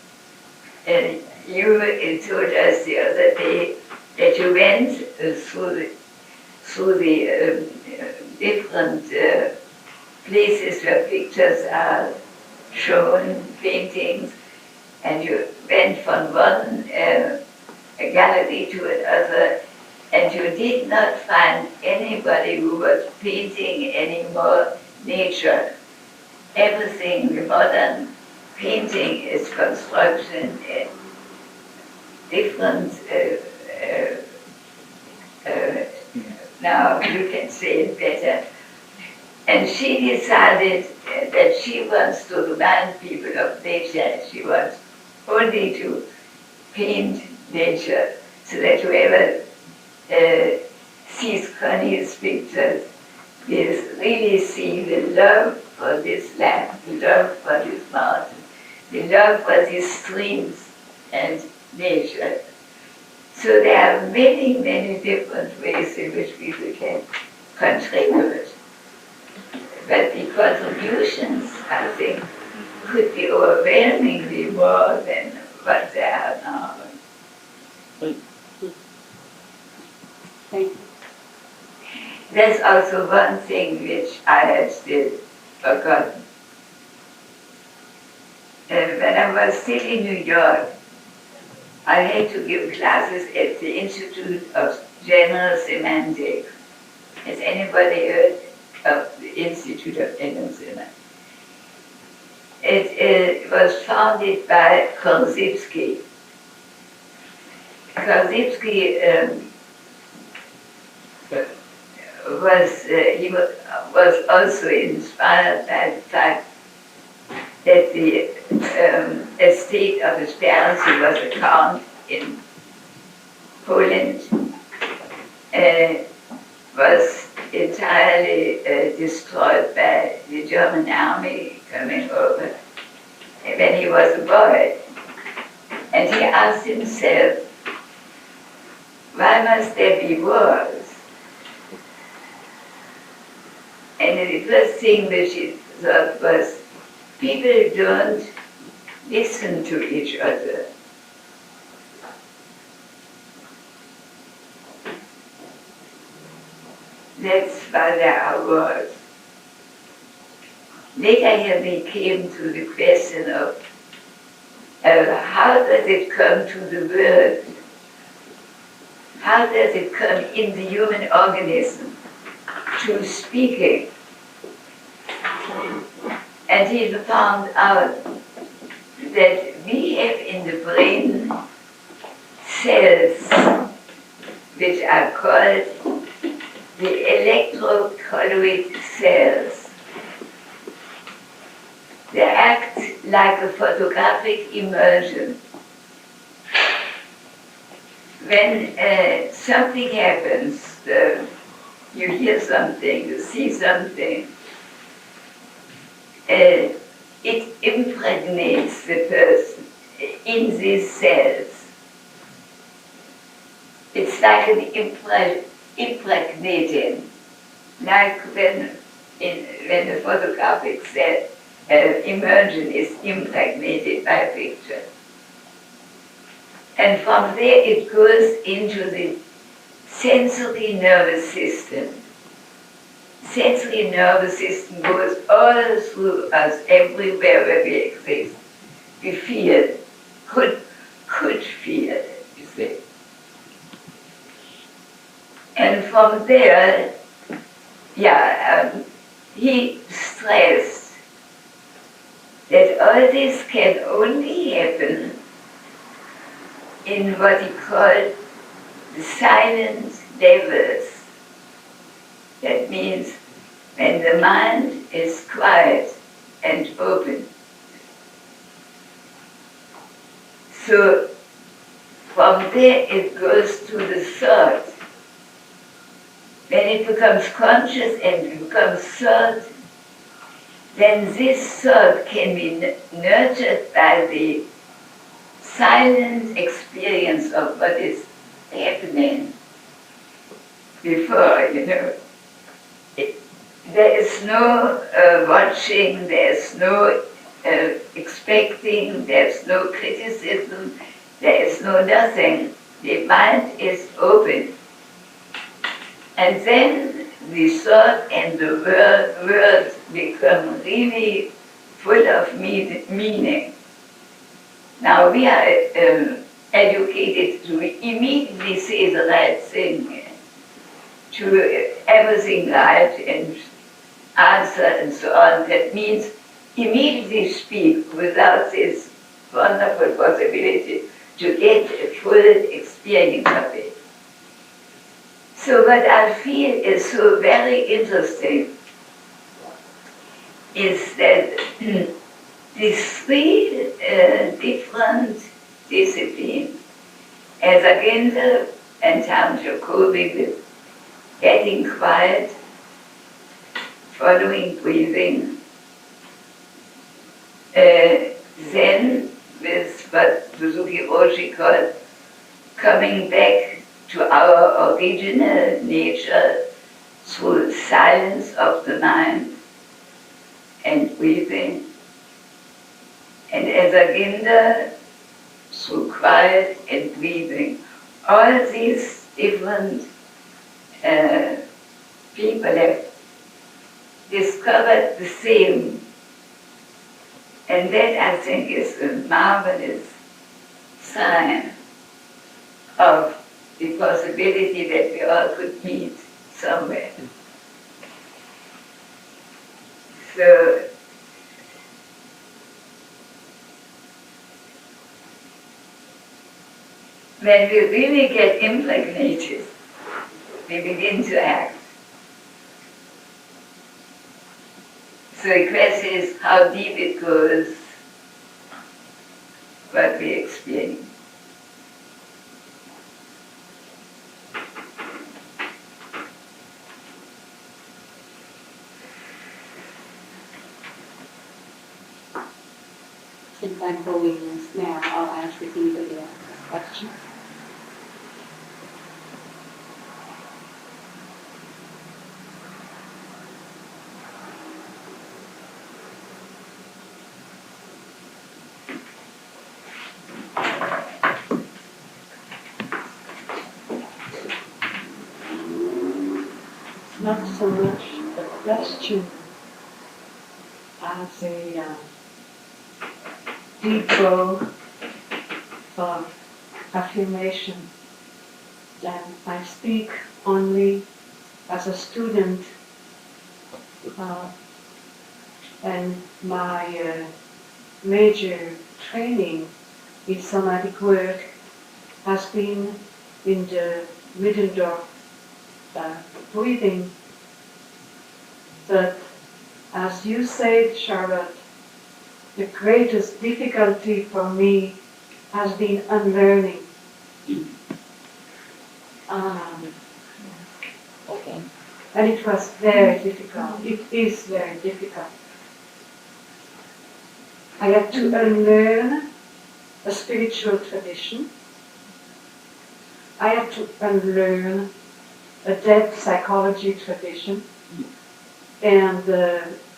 you told us the other day that you went through the different places where pictures are shown, paintings, and you went from one gallery to another, and you did not find anybody who was painting any more nature. Everything, the modern painting is construction and different, now you can say it better. And she decided that she wants to remind people of nature. She wants only to paint nature, so that whoever sees Connie's pictures will really see the love for this land, the love for this mountain, the love for these streams and nature. So there are many, many different ways in which people can contribute. But the contributions, I think, could be overwhelmingly more than what they are now. Thank you. There's also one thing which I had still forgotten. When I was still in New York, I had to give classes at the Institute of General Semantics. Has anybody heard of the Institute of General Semantics? It was founded by Korzybski. Korzybski was also inspired by the fact that the estate of his parents, who was a count in Poland, was entirely destroyed by the German army coming over was a boy. And he asked himself, why must there be wars? And the first thing which he thought was, people don't listen to each other. That's why there are wars. Later he came to the question of how does it come to the world? How does it come in the human organism to speaking? And he found out that we have in the brain cells which are called the electrocolloid cells. They act like a photographic immersion. When something happens, you hear something, you see something, it impregnates the person in these cells. It's like an impregnating, like when the photographic cell immersion is impregnated by a picture. And from there it goes into the sensory nervous system. Sensory nervous system goes all through us, everywhere where we exist. We feel, could feel, you see. And from there, he stressed that all this can only happen in what he called the silent levels. That means when the mind is quiet and open. So from there it goes to the thought. When it becomes conscious and it becomes thought, then this thought can be nurtured by the silent experience of what is happening before, there is no watching, there's no expecting, there's no criticism, there is no nothing. The mind is open. And then the thought and the words become really full of meaning. Now we are educated to immediately say the right thing, to everything right and answer and so on. That means immediately speak without this wonderful possibility to get a full experience of it. So what I feel is so very interesting is that these three different disciplines, as agenda and time to coping with getting quiet, following breathing, then with what Suzuki Roshi called coming back to our original nature through silence of the mind and breathing, and as agenda through quiet and breathing. All these different people have discovered the same, and that I think is a marvelous sign of the possibility that we all could meet somewhere. So when we really get impregnated, we begin to act. So the question is how deep it goes, what we experience. Since I'm holding this now, I'll ask if anybody has questions. Not so much a question as a deeper affirmation. Then I speak only as a student, and my major training in somatic work has been in the Middendorf breathing. But as you said, Charlotte, the greatest difficulty for me has been unlearning. Okay. And it was very difficult. It is very difficult. I had to unlearn a spiritual tradition. I had to unlearn a depth psychology tradition. And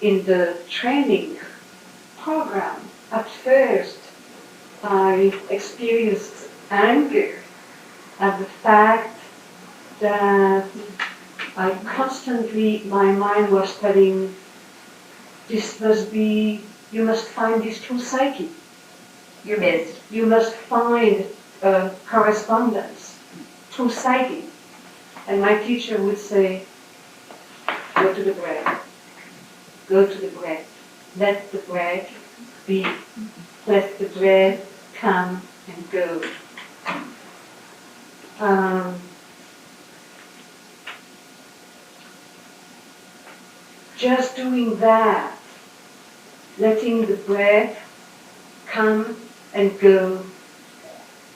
in the training program, at first, I experienced anger at the fact that I constantly, my mind was telling, this must be, you must find this true psyche. You must find a correspondence, true psyche. And my teacher would say, go to the breath. Go to the breath. Let the breath be. Let the breath come and go. Just doing that, letting the breath come and go,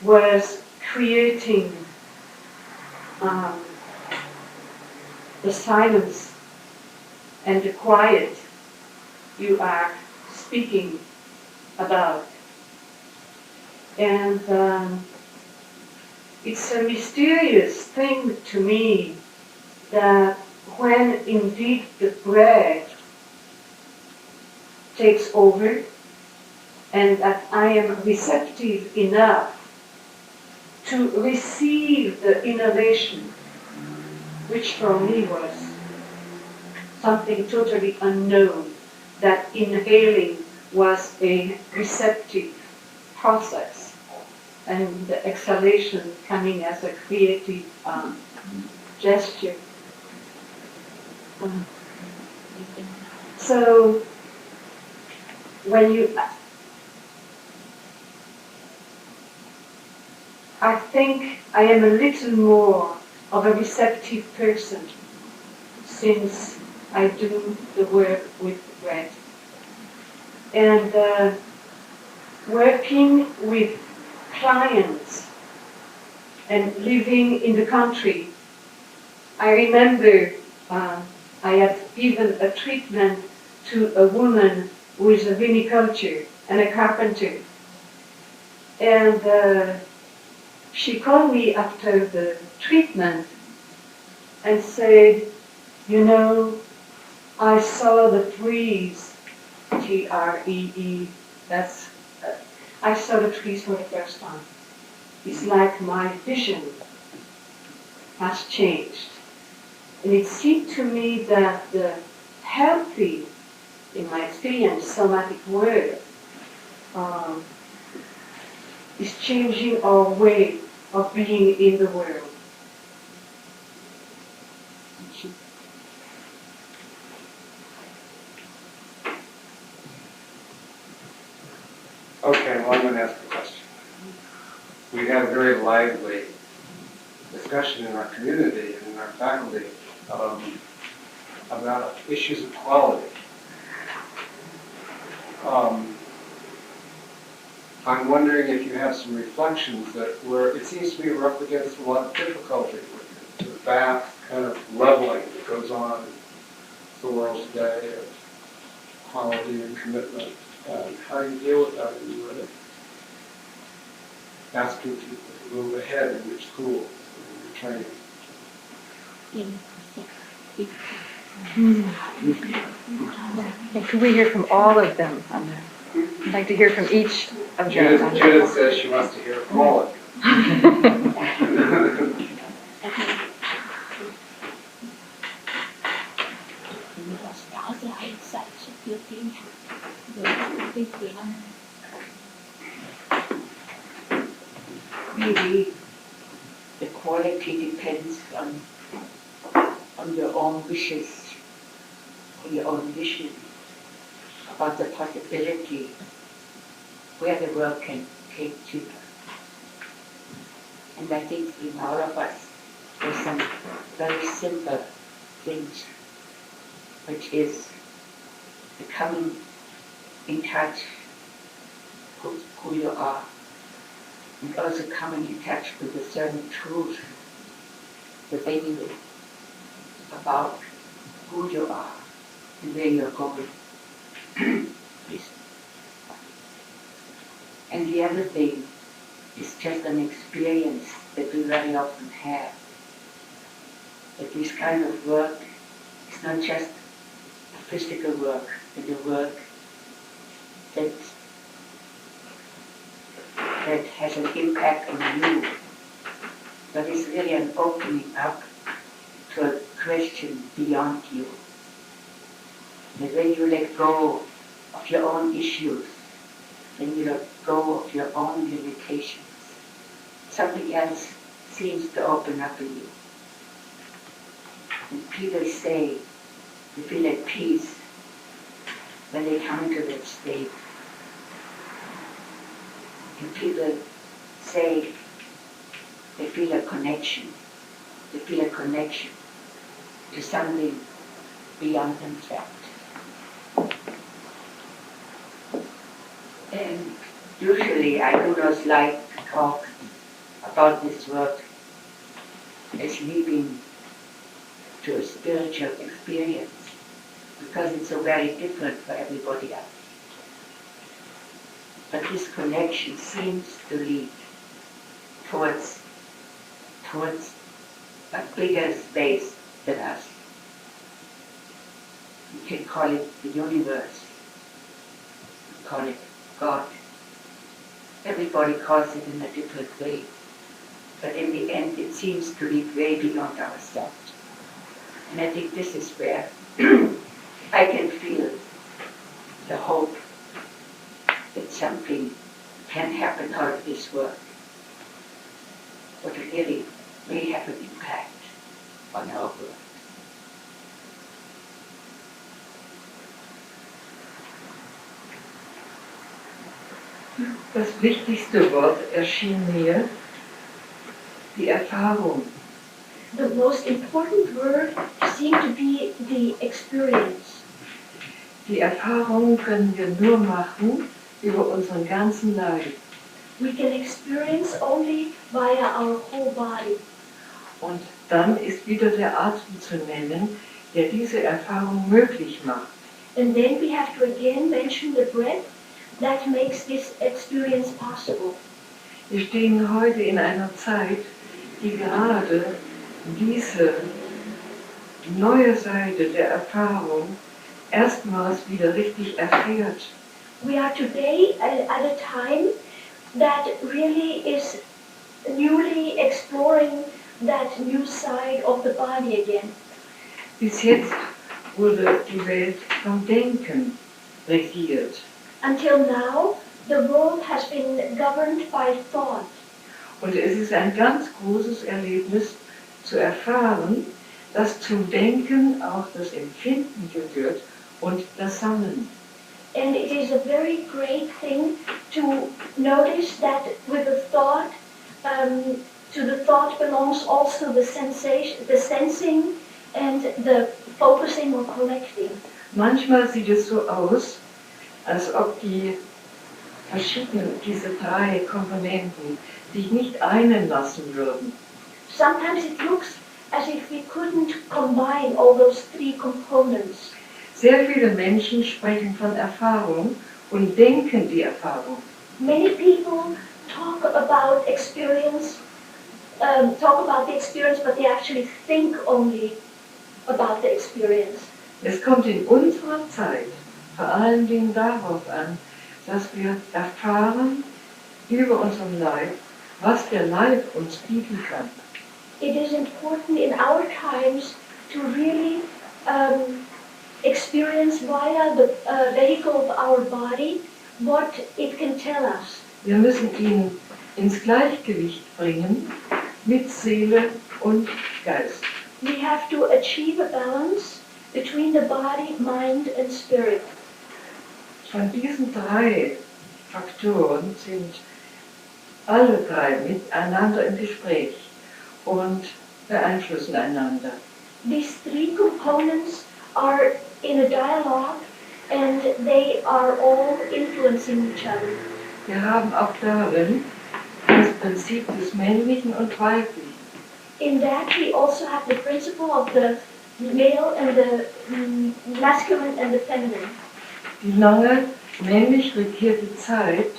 was creating the silence and the quiet you are speaking about. And it's a mysterious thing to me that when indeed the breath takes over and that I am receptive enough to receive the inhalation, which for me was something totally unknown, that inhaling was a receptive process and the exhalation coming as a creative gesture. So when I think I am a little more of a receptive person since I do the work with the breath. And working with clients and living in the country, I remember I had given a treatment to a woman who is a viniculture and a carpenter. And she called me after the treatment and said, you know, I saw the trees, T-R-E-E, I saw the trees for the first time. It's like my vision has changed. And it seemed to me that the healthy, in my experience, somatic work is changing our way of being in the world. Okay, well, I'm going to ask a question. We had a very lively discussion in our community and in our faculty about issues of quality. I'm wondering if you have some reflections where it seems to me we're up against a lot of difficulty with the vast kind of leveling that goes on in the world today of quality and commitment, and how you deal with that in your asking people to move ahead in your schools, in your training. And could we hear from all of them on that? I'd like to hear from each of them. Judith says she wants to hear from all of you. Maybe the quality depends on your own wishes, or your own vision about the possibility where the world can take you. And I think in all of us there's some very simple things, which is becoming in touch with who you are, and also coming in touch with a certain truth within you about who you are and where you're going. And the other thing is just an experience that we very often have, that this kind of work is not just a physical work, but a work that has an impact on you, but it's really an opening up to a question beyond you. And when you let go of your own issues, when you let go of your own limitations, something else seems to open up in you. And people say they feel at peace when they come into that state. And people say they feel a connection. They feel a connection to something beyond themselves. And usually I do not like to talk about this work as leading to a spiritual experience, because it's so very different for everybody else. But this connection seems to lead towards a bigger space than us. You can call it the universe, you call it God. Everybody calls it in a different way. But in the end, it seems to be way beyond ourselves. And I think this is where I can feel the hope that something can happen out of this work, but really may have an impact on our world. Das wichtigste Wort erschien mir, die Erfahrung. The most important word seemed to be the experience. Die Erfahrung können wir nur machen über unseren ganzen Leib. We can experience only via our whole body. Und dann ist wieder der Atem zu nennen, der diese Erfahrung möglich macht. And then we have to again mention the breath that makes this experience possible. Wir stehen heute in einer Zeit, die gerade diese neue Seite der Erfahrung erstmals wieder richtig erfährt. We are today at a time that really is newly exploring that new side of the body again. Bis jetzt wurde die Welt vom Denken regiert. Until now, the world has been governed by thought. Und es ist ein ganz großes Erlebnis zu erfahren, dass zum Denken auch das Empfinden gehört und das Sammeln. And it is a very great thing to notice that with the thought, to the thought belongs also the sensation, the sensing and the focusing or collecting. Manchmal sieht es so aus, als ob die verschiedenen, diese drei Komponenten sich nicht einen lassen würden. Sometimes it looks as if we couldn't combine all those three components. Sehr viele Menschen sprechen von Erfahrung und denken die Erfahrung. Many people talk about experience, the experience, but they actually think only about the experience. Es kommt in unserer Zeit vor allen Dingen darauf an, dass wir erfahren über unseren Leib, was der Leib uns bieten kann. It is important in our times to really experience via the vehicle of our body what it can tell us. Wir müssen ihn ins Gleichgewicht bringen mit Seele und Geist. We have to achieve a balance between the body, mind and spirit. Von diesen drei Faktoren sind alle drei miteinander im Gespräch und beeinflussen einander. These three components are in a dialogue and they are all influencing each other. Wir haben auch darin das Prinzip des Männlichen und Weiblichen. In that we also have the principle of the male and the masculine and the feminine. Die lange männlich regierte Zeit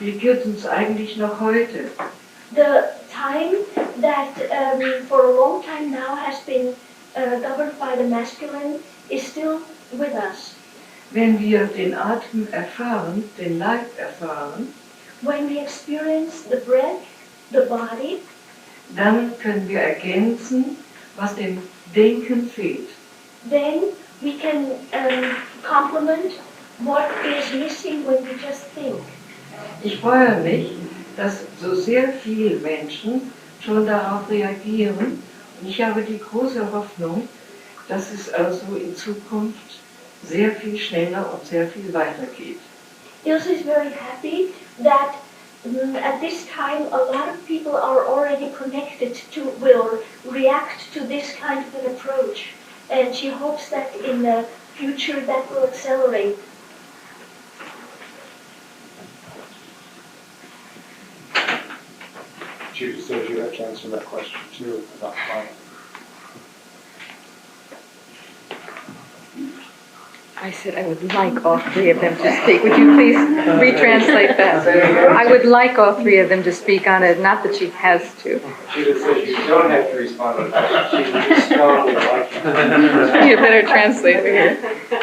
regiert uns eigentlich noch heute. The time that for a long time now has been governed by the masculine is still with us. Wenn wir den Atem erfahren, den Leib erfahren, When we experience the breath, the body, dann können wir ergänzen, was dem Denken fehlt. then we can complement what is missing when we just think. Ich freue mich, dass so sehr viele Menschen schon darauf reagieren und ich habe die große Hoffnung, dass es also in Zukunft sehr viel schneller und sehr viel weitergeht. Ilse is very happy that at this time a lot of people are already connected to, will react to this kind of an approach. And she hopes that in the future that will accelerate. Judith said you have to answer that question too about violence. I said I would like all three of them to speak. Would you please retranslate that? I would like all three of them to speak on it, not that she has to. Judith says you don't have to respond to that. She just strongly like it. You better translate for here.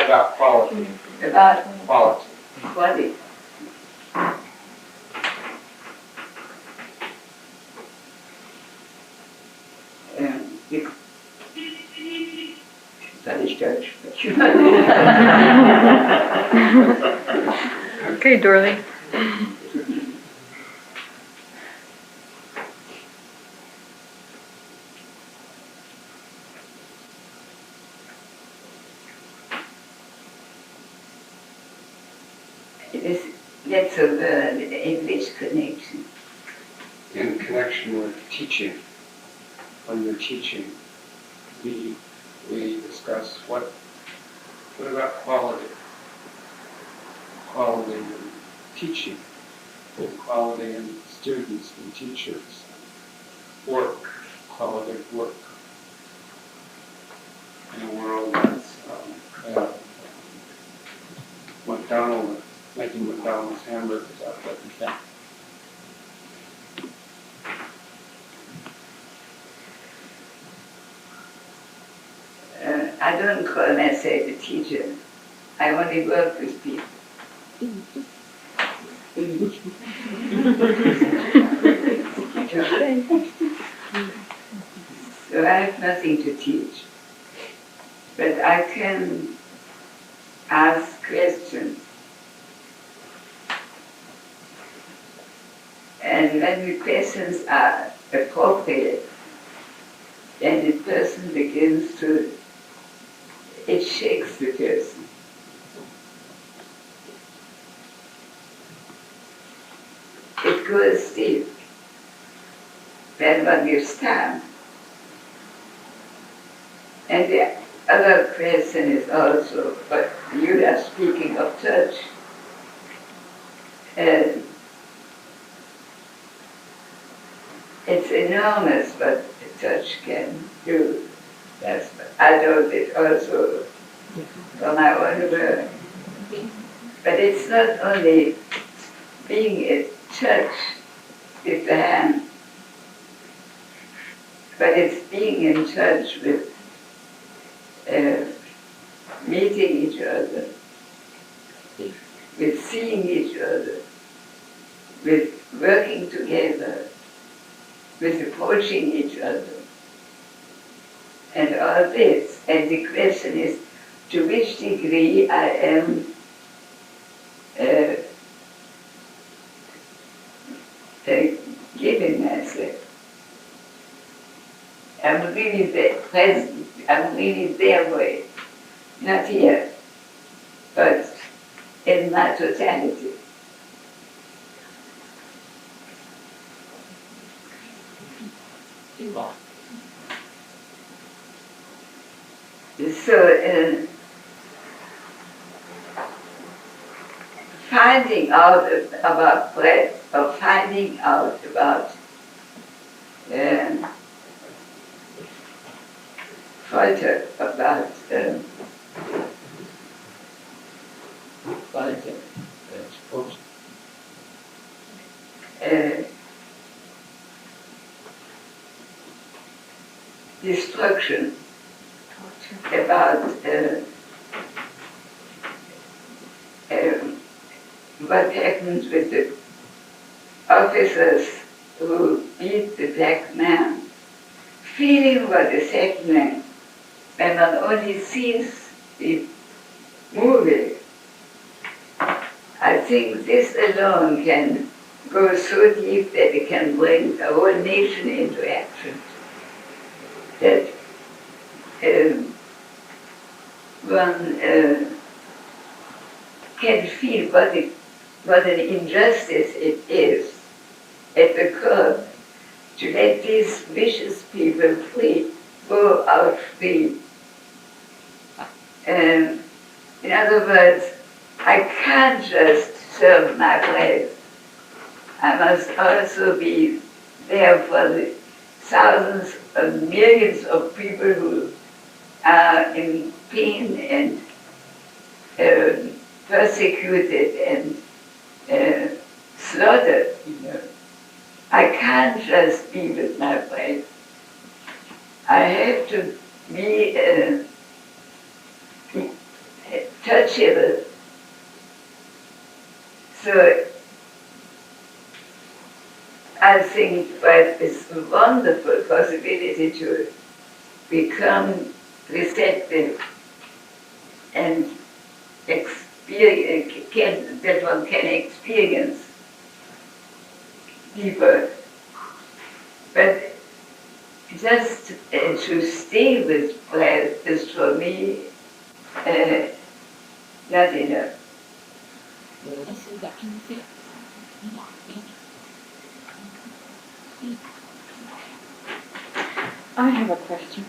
About quality. About Quality. quality. Soll ich Deutsch sprechen? Okay, Dorley. Let's learn English connection. In connection with teaching, when you're teaching, we discuss what about quality? Quality in teaching, quality in students and teachers, work, quality of work. In a world that's making McDonald's hamburgers out of everything. I don't call myself a teacher. I only work with people. So I have nothing to teach. But I can ask questions. And when the questions are appropriate, then the person begins to, it shakes the person. It goes deep. Then one gives time. And the other question is also, but you are speaking of touch. And it's enormous what the touch can do. I know that also from my own work. But it's not only being in touch with the hand, but it's being in touch with meeting each other, with seeing each other, with working together, with approaching each other, and all this. And the question is, to which degree I am giving myself. I'm really there, present, I'm really there way, not here, but in my totality. So, finding out about breath, or finding out about Folter, about destruction, about what happens with the officers who beat the black man, feeling what is happening when one only sees the movie. I think this alone can go so deep that it can bring a whole nation into action. That one can feel what an injustice it is at the core to let these vicious people go out free. In other words, I can't just serve my place. I must also be there for the thousands of millions of people who are in pain and persecuted and slaughtered. I can't just be with my wife. I have to be touchable. So I think that it's a wonderful possibility to become receptive and that one can experience deeper. But just to stay with breath is for me not enough. I have a question.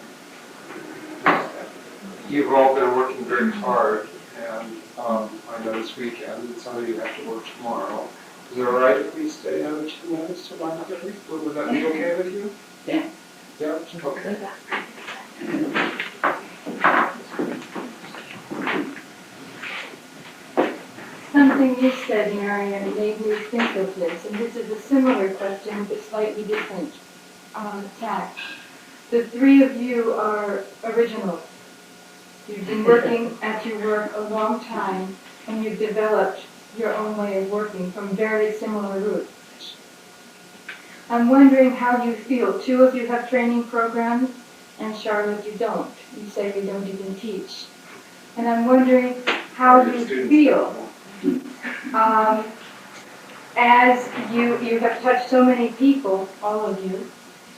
You've all been working very hard, and I know this weekend, and some of you have to work tomorrow. Is it all right if we stay another 2 minutes to wind up? Would that be okay with you? Yeah. Yeah? Okay. Something you said, Marian, made me think of this, and this is a similar question, but slightly different tack. The three of you are originals. You've been working at your work a long time, and you've developed your own way of working from very similar roots. I'm wondering how you feel. Two of you have training programs, and Charlotte, you don't. You say you don't even teach. And I'm wondering how you feel as you have touched so many people, all of you,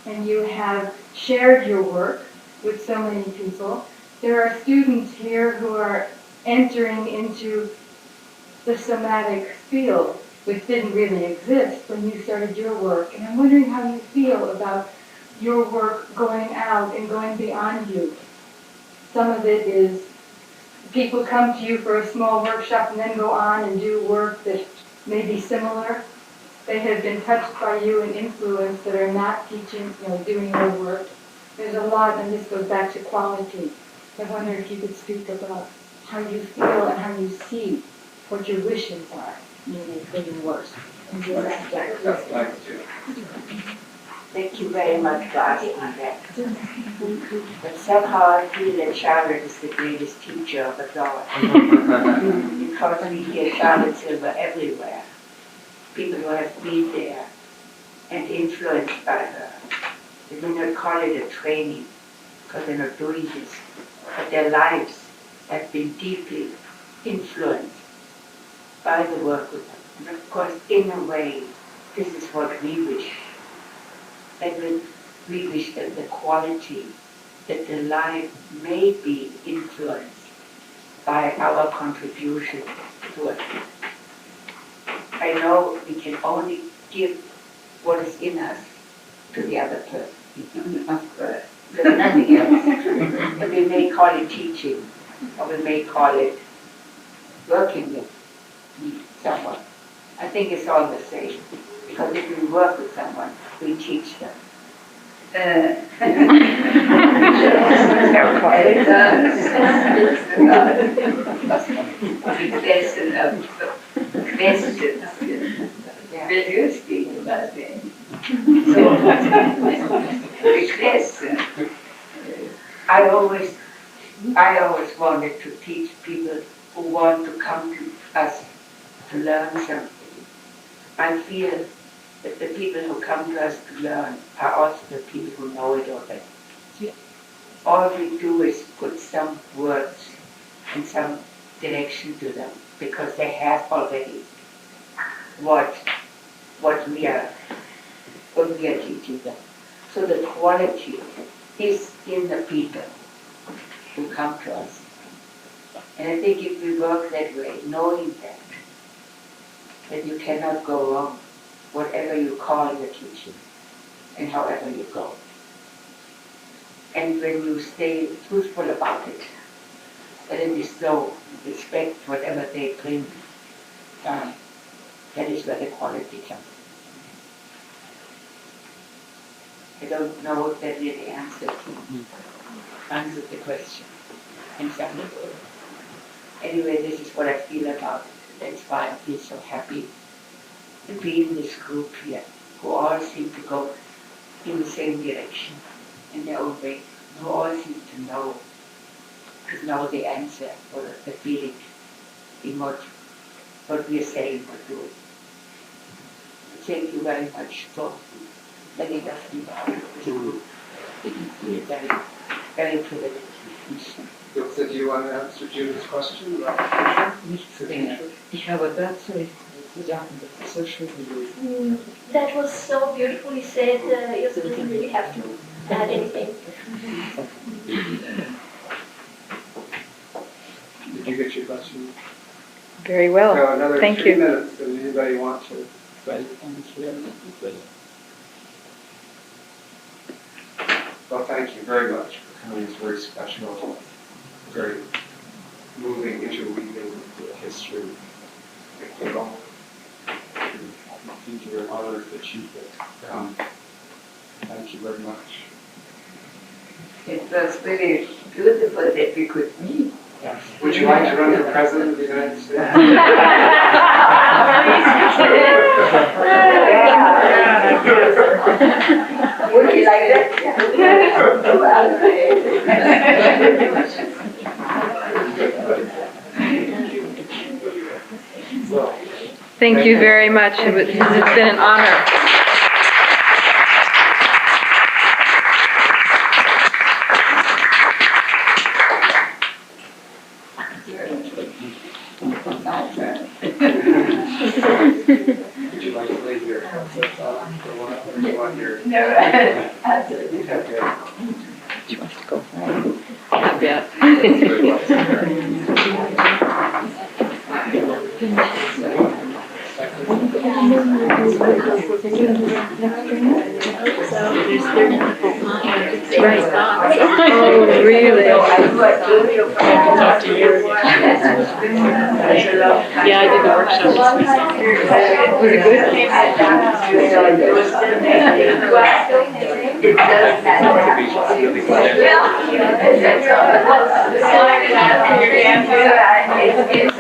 and you have shared your work with so many people. There are students here who are entering into the somatic field, which didn't really exist when you started your work. And I'm wondering how you feel about your work going out and going beyond you. Some of it is people come to you for a small workshop and then go on and do work that may be similar. They have been touched by you and influenced that are not teaching, doing your work. There's a lot, and this goes back to quality. I wonder if you could speak about how you feel and how you see what your wishes are, maybe for your work. Thank you very much for asking that. But somehow I feel that Charlotte is the greatest teacher of us all. Because we hear Charlotte Selver everywhere. People who have been there and influenced by her. They do not call it a training, because they're not doing this. But their lives have been deeply influenced by the work with her. And of course, in a way, this is what we wish. That we wish that the quality, that the life may be influenced by our contribution to it. I know we can only give what is in us to the other person. There's nothing else. And we may call it teaching, or we may call it working with someone. I think it's all the same. Because if we work with someone, we teach them. I always wanted to teach people who want to come to us to learn something. I feel that the people who come to us to learn are also the people who know it already. All we do is put some words and some direction to them, because they have already what we are teaching them. So the quality is in the people who come to us. And I think if we work that way, knowing that you cannot go wrong, whatever you call your teaching, and however you go. And when you stay truthful about it, and then you still respect whatever they bring, that is where the quality comes. I don't know if that really answered the question. Anyway, this is what I feel about it. That's why I feel so happy to be in this group here, who all seem to go in the same direction, in their own way, who all seem to know the answer, or the feeling in what we are saying or doing. Thank you very much for letting us be part of this group. It is very, very privileged. So do you want to answer Judith's question about Ich habe dazu Sachen social media. That was so beautifully said. You didn't really have to add anything. Did you get your question? Very well. So another Thank 3 you. minutes. Does anybody want to? Well, thank you very much for coming. It's very special, very moving, interweaving the history. Thank you very honored that you could come. Thank you very much. It was very beautiful that we could meet. Would you like to run for president of the United States? Would you like that? Thank you very much. It's been an honor. Would you like to leave your hands up for one or you want your... No, absolutely. Okay. Do you want to go home? I bet. Right. Oh, really? Talk to you. Yeah, I did the workshop. Was it good? It does matter. Yeah. That's all. It's